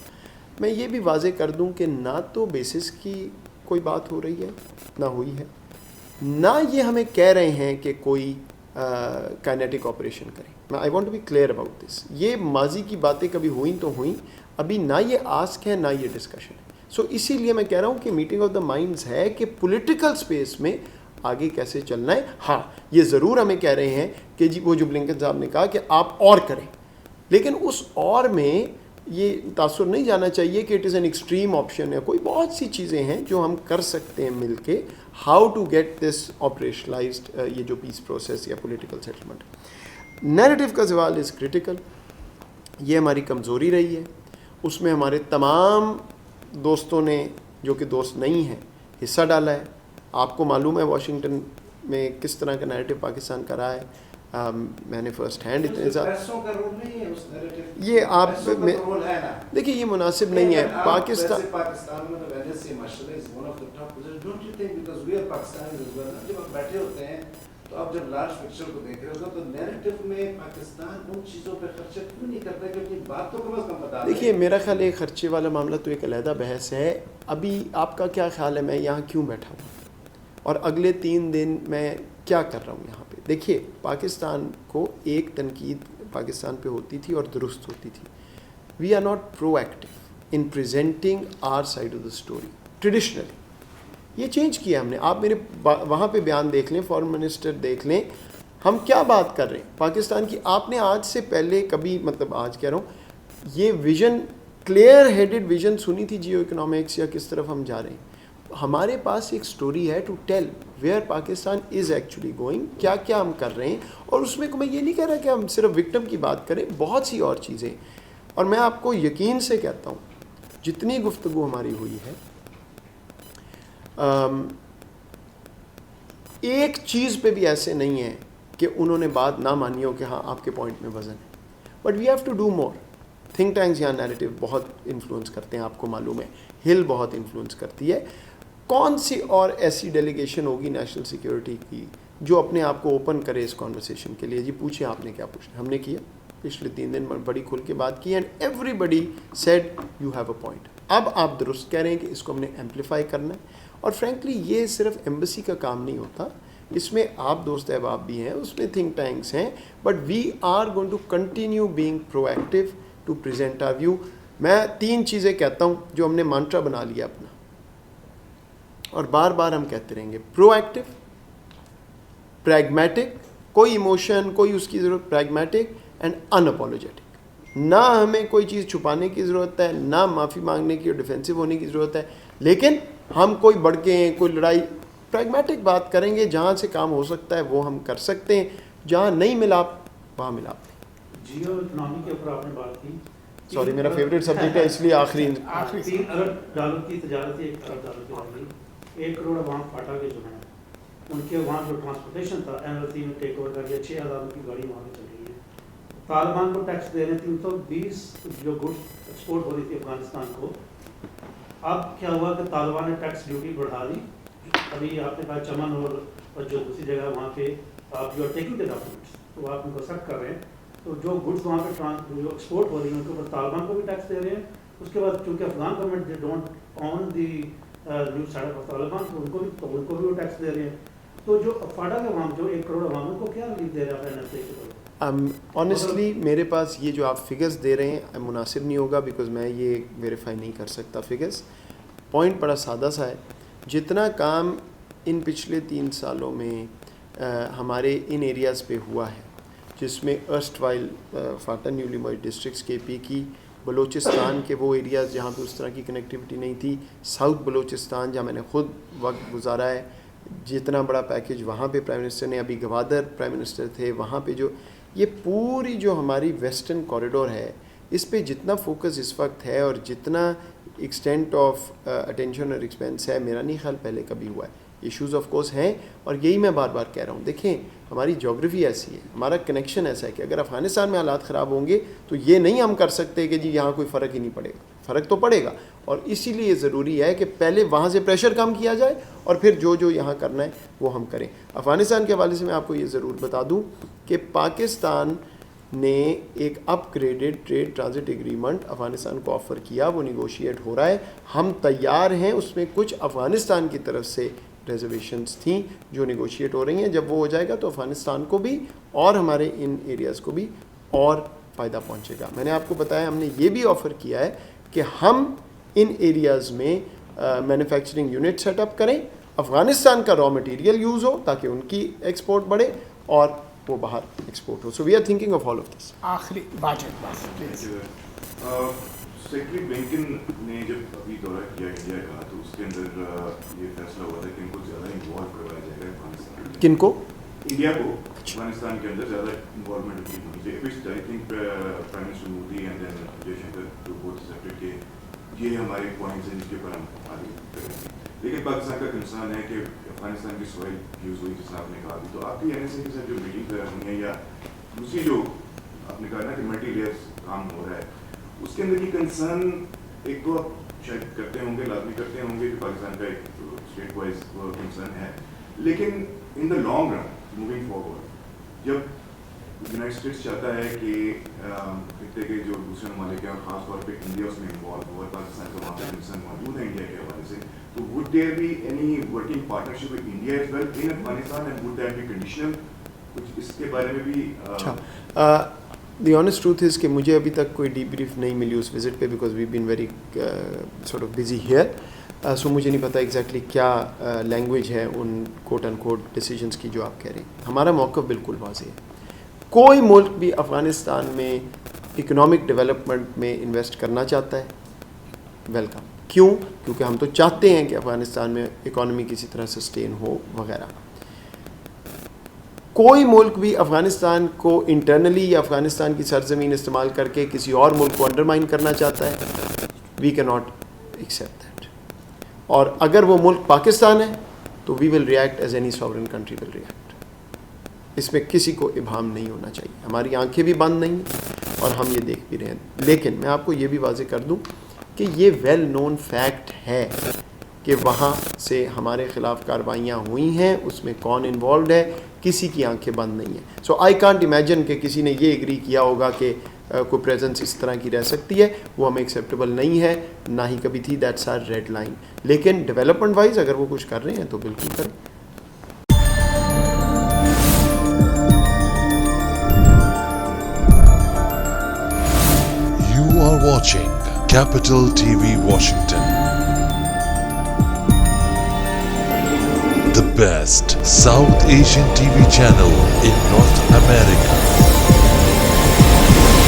میں یہ بھی واضح کر دوں کہ نہ تو بیسس کی کوئی بات ہو رہی ہے، نہ ہوئی ہے، نہ یہ ہمیں کہہ رہے ہیں کہ کوئی کائنیٹک آپریشن کریں. I want to be clear about this. یہ ماضی کی باتیں کبھی ہوئیں تو ہوئیں، ابھی نہ یہ آسک ہے نہ یہ ڈسکشن ہے. سو اسی لیے میں کہہ رہا ہوں کہ میٹنگ آف دا مائنڈز ہے کہ پولیٹیکل اسپیس میں آگے کیسے چلنا ہے. ہاں یہ ضرور ہمیں کہہ رہے ہیں کہ جی وہ جو بلنکن صاحب نے کہا کہ آپ اور کریں، لیکن اس اور میں یہ تاثر نہیں جانا چاہیے کہ it is an extreme option ہے. کوئی بہت سی چیزیں ہیں جو ہم کر سکتے ہیں مل کے، ہاؤ ٹو گیٹ دس آپریشنلائزڈ، یہ جو پیس پروسیس یا پولیٹیکل سیٹلمنٹ. نیریٹو کا سوال از کرٹیکل. یہ ہماری کمزوری رہی ہے، اس میں ہمارے تمام دوستوں نے جو کہ دوست نہیں ہیں حصہ ڈالا ہے. آپ کو معلوم ہے واشنگٹن میں کس طرح کا نیریٹو پاکستان کا رہا ہے. میں نے فرسٹ ہینڈ اتنے زیادہ یہ آپ دیکھیے یہ مناسب نہیں ہے. پاکستان بیٹھے ہوتے ہیں تو آپ جب لارج پکچر کو دیکھ رہے ہو تو نیریٹو میں پاکستان ان چیزوں پہ خرچہ کیوں نہیں کرتا کہ اپنی بات تو کم از کم بتا. دیکھیے میرا خیال ہے خرچے والا معاملہ تو ایک علیحدہ بحث ہے. ابھی آپ کا کیا خیال ہے میں یہاں کیوں بیٹھا ہوں اور اگلے 3 دن میں کیا کر رہا ہوں یہاں پہ؟ دیکھیے پاکستان کو ایک تنقید پاکستان پہ ہوتی تھی اور درست ہوتی تھی. We are not proactive in presenting our side of the story traditionally. یہ چینج کیا ہم نے. آپ میرے وہاں پہ بیان دیکھ لیں، فارن منسٹر دیکھ لیں، ہم کیا بات کر رہے ہیں پاکستان کی. آپ نے آج سے پہلے کبھی مطلب آج کہہ رہا ہوں یہ ویژن کلیئر ہیڈڈ ویژن سنی تھی جیو اکنامکس یا کس طرف ہم جا رہے ہیں؟ ہمارے پاس ایک سٹوری ہے to tell where Pakistan is actually going, کیا کیا ہم کر رہے ہیں. اور اس میں میں یہ نہیں کہہ رہا کہ ہم صرف وکٹم کی بات کریں، بہت سی اور چیزیں. اور میں آپ کو یقین سے کہتا ہوں جتنی گفتگو ہماری ہوئی ہے ایک چیز پہ بھی ایسے نہیں ہے کہ انہوں نے بات نہ مانی ہو کہ ہاں آپ کے پوائنٹ میں وزن ہے. But we have to do more. Think tanks یہاں نیریٹو بہت انفلوئنس کرتے ہیں, آپ کو معلوم ہے ہل بہت انفلوئنس کرتی ہے. کون سی اور ایسی ڈیلیگیشن ہوگی نیشنل سیکیورٹی کی جو اپنے آپ کو اوپن کرے اس کانورسیشن کے لیے؟ جی پوچھیں آپ نے کیا پوچھنا. ہم نے کیا پچھلے 3 دن بڑی کھل کے بات کی, and everybody said you have a point. اب آپ درست کہہ رہے ہیں کہ اس کو ہم نے ایمپلیفائی کرنا ہے, اور فرینکلی یہ صرف ایمبیسی کا کام نہیں ہوتا, اس میں آپ دوست احباب بھی ہیں, اس میں تھنک ٹینکس ہیں, but we are going to continue being proactive to present our view. میں 3 چیزیں کہتا ہوں جو ہم نے مانٹرا بنا لیا اپنا, اور بار بار ہم کہتے رہیں گے. پرو ایکٹیو, پریگمیٹک, کوئی ایموشن کوئی اس کی ضرورت, پریگمیٹک اینڈ ان اپولوجیٹک. نہ ہمیں کوئی چیز چھپانے کی ضرورت ہے, نہ معافی مانگنے کی اور ڈیفینسو ہونے کی ضرورت ہے, لیکن ہم کوئی بڑکے ہیں, کوئی لڑائی, پریگمیٹک بات کریں گے. جہاں سے کام ہو سکتا ہے وہ ہم کر سکتے ہیں, جہاں نہیں ملاپ وہاں ملاپ. جیو اکنامی کے اوپر آپ نے بات کی, سوری میرا فیوریٹ سبجیکٹ ہے اس لیے آخری. 3 ارب ڈالر کی تجارت, 1 ارب ڈالر کی آگئی, 1 کروڑ عوام فاٹا کے جو ہیں ان کے وہاں جو ٹرانسپورٹیشن تھا NLC نے ٹیک اوور کر دیا, 6000 کی گاڑی وہاں پہ چل رہی ہے. طالبان کو ٹیکس دے رہے ہیں 320 جو گڈس ایکسپورٹ ہو رہی تھی افغانستان کو. اب کیا ہوا کہ طالبان نے ٹیکس ڈیوٹی بڑھا دی. ابھی آپ نے کہا چمن اور جو دوسری جگہ وہاں پہ آپ جو ٹیکنگ کے ڈاکومنٹس تو آپ ان کو سخت کر رہے ہیں, تو جو گڈس وہاں پہ جو ایکسپورٹ ہو رہی ہیں ان کے اوپر طالبان کو بھی ٹیکس دے رہے ہیں. اس کے بعد چونکہ Afghan government they don't on the new side of Taliban, تو ان کو بھی وہ ٹیکس دے رہے ہیں. تو جو فاٹا کے عوام جو 1 کروڑ عوام کو کیا ریلیف دے رہا ہے NLC کے طور؟ آنیسٹلی میرے پاس یہ جو آپ فگرز دے رہے ہیں مناسب نہیں ہوگا, بیکاز میں یہ ویریفائی نہیں کر سکتا فگرز. پوائنٹ بڑا سادہ سا ہے. جتنا کام ان پچھلے 3 سالوں میں ہمارے ان ایریاز پہ ہوا ہے, جس میں ارسٹ وائل فاٹا نیولی مرج ڈسٹرکٹس کے پی کی, بلوچستان کے وہ ایریاز جہاں پہ اس طرح کی کنیکٹیوٹی نہیں تھی, ساؤتھ بلوچستان جہاں میں نے خود وقت گزارا ہے, جتنا بڑا پیکیج وہاں پہ پرائم منسٹر نے, ابھی گوادر پرائم منسٹر تھے وہاں پہ, جو یہ پوری جو ہماری ویسٹرن کوریڈور ہے اس پہ جتنا فوکس اس وقت ہے اور جتنا ایکسٹینٹ آف اٹینشن اور ایکسپینس ہے, میرا نہیں خیال پہلے کبھی ہوا ہے. ایشوز آف کورس ہیں, اور یہی میں بار بار کہہ رہا ہوں. دیکھیں ہماری جیوگرافی ایسی ہے, ہمارا کنیکشن ایسا ہے کہ اگر افغانستان میں حالات خراب ہوں گے تو یہ نہیں ہم کر سکتے کہ جی یہاں کوئی فرق ہی نہیں پڑے گا. فرق تو پڑے گا, اور اسی لیے ضروری ہے کہ پہلے وہاں سے پریشر کم کیا جائے اور پھر جو یہاں کرنا ہے وہ ہم کریں. افغانستان کے حوالے سے میں آپ کو یہ ضرور بتا دوں کہ پاکستان نے ایک upgraded trade transit agreement Afghanistan کو آفر کیا, وہ نیگوشیٹ ہو رہا ہے, ہم تیار ہیں. اس میں کچھ افغانستان کی طرف سے ریزرویشنز تھیں جو نیگوشیٹ ہو رہی ہیں. جب وہ ہو جائے گا تو افغانستان کو بھی اور ہمارے ان ایریاز کو بھی اور فائدہ پہنچے گا. میں نے آپ کو بتایا ہم نے یہ بھی آفر کیا ہے کہ ہم ان ایریاز میں مینوفیکچرنگ یونٹ سیٹ اپ کریں, افغانستان کا را مٹیریل یوز ہو تاکہ ان کی ایکسپورٹ بڑھے اور وہ باہر ایکسپورٹ ہو. So we are thinking of all of this. آخری واجد بس پلیز. سیکرٹری بلنکن نے جب ابھی دورہ کیا انڈیا کا تو اس کے اندر یہ فیصلہ ہوا تھا کہ ان کو زیادہ انوالو کروایا جائے گا افغانستان. کن کو؟ انڈیا کو افغانستان کے اندر زیادہ انوالومنٹ ہونی چاہیے. Which I think prime minister Modi and then Jaishankar too both accepted کہ یہ ہمارے پوائنٹس ہیں جن کے اوپر ہم آگے کریں گے. لیکن پاکستان کا کنسرن ہے کہ افغانستان کی سوائل یوز ہوئی, جس نے آپ نے کہا. تو آپ کی NSA کے ساتھ جو میٹنگ ہوئی ہے یا دوسری جو آپ نے کہا نا کہ ملٹی لیئرس کام ہو رہا ہے, اس کے اندر یہ کنسرن ایک تو آپ شاید کرتے ہوں گے, لازمی کرتے ہوں گے کہ پاکستان کا ایک اسٹیٹ وائز کنسرن ہے, لیکن in the long run moving forward جب یونائٹڈ اسٹیٹس چاہتا ہے کہ خطے کے جو دوسرے ممالک ہیں اور خاص طور پہ انڈیا اس میں انوالو ہوا, پاکستان کا وہاں پہ کنسرن موجود ہے انڈیا کے حوالے سے, تو would there be any working partnership with India as well in Afghanistan and would that be conditional? کچھ اس کے بارے میں بھی. دی آنیسٹ ٹروتھ از کہ مجھے ابھی تک کوئی ڈی بریف نہیں ملی اس وزٹ پہ, because we been very sort of busy here. سو مجھے نہیں پتا ایگزیکٹلی کیا لینگویج ہے ان کوٹ اینڈ کوٹ ڈیسیجنس کی جو آپ کہہ رہے ہیں. ہمارا موقف بالکل واضح ہے. کوئی ملک بھی افغانستان میں اکنامک ڈیولپمنٹ میں انویسٹ کرنا چاہتا ہے, ویلکم. کیوں؟ کیونکہ ہم تو چاہتے ہیں کہ افغانستان میں اکانومی کسی طرح سسٹین ہو وغیرہ. کوئی ملک بھی افغانستان کو انٹرنلی یا افغانستان کی سرزمین استعمال کر کے کسی اور ملک کو انڈرمائن کرنا چاہتا ہے, وی کی ناٹ ایکسیپٹ دیٹ. اور اگر وہ ملک پاکستان ہے تو we will react as any sovereign country will react. اس میں کسی کو ابہام نہیں ہونا چاہیے. ہماری آنکھیں بھی بند نہیں ہیں اور ہم یہ دیکھ بھی رہے ہیں. لیکن میں آپ کو یہ بھی واضح کر دوں کہ یہ ویل نون فیکٹ ہے کہ وہاں سے ہمارے خلاف کارروائیاں ہوئی ہیں. اس میں کون انوالوڈ ہے, کسی کی آنکھیں بند نہیں ہیں. سو آئی کانٹ امیجن کہ کسی نے یہ ایگری کیا ہوگا کہ کوئی پریزنس اس طرح کی رہ سکتی ہے. وہ ہمیں ایکسیپٹیبل نہیں ہے, نہ ہی کبھی تھی. That's our red line. لیکن ڈیولپمنٹ وائز اگر وہ کچھ کر رہے ہیں تو بالکل کریں. You are watching Capital TV Washington, the best South Asian TV channel in North America.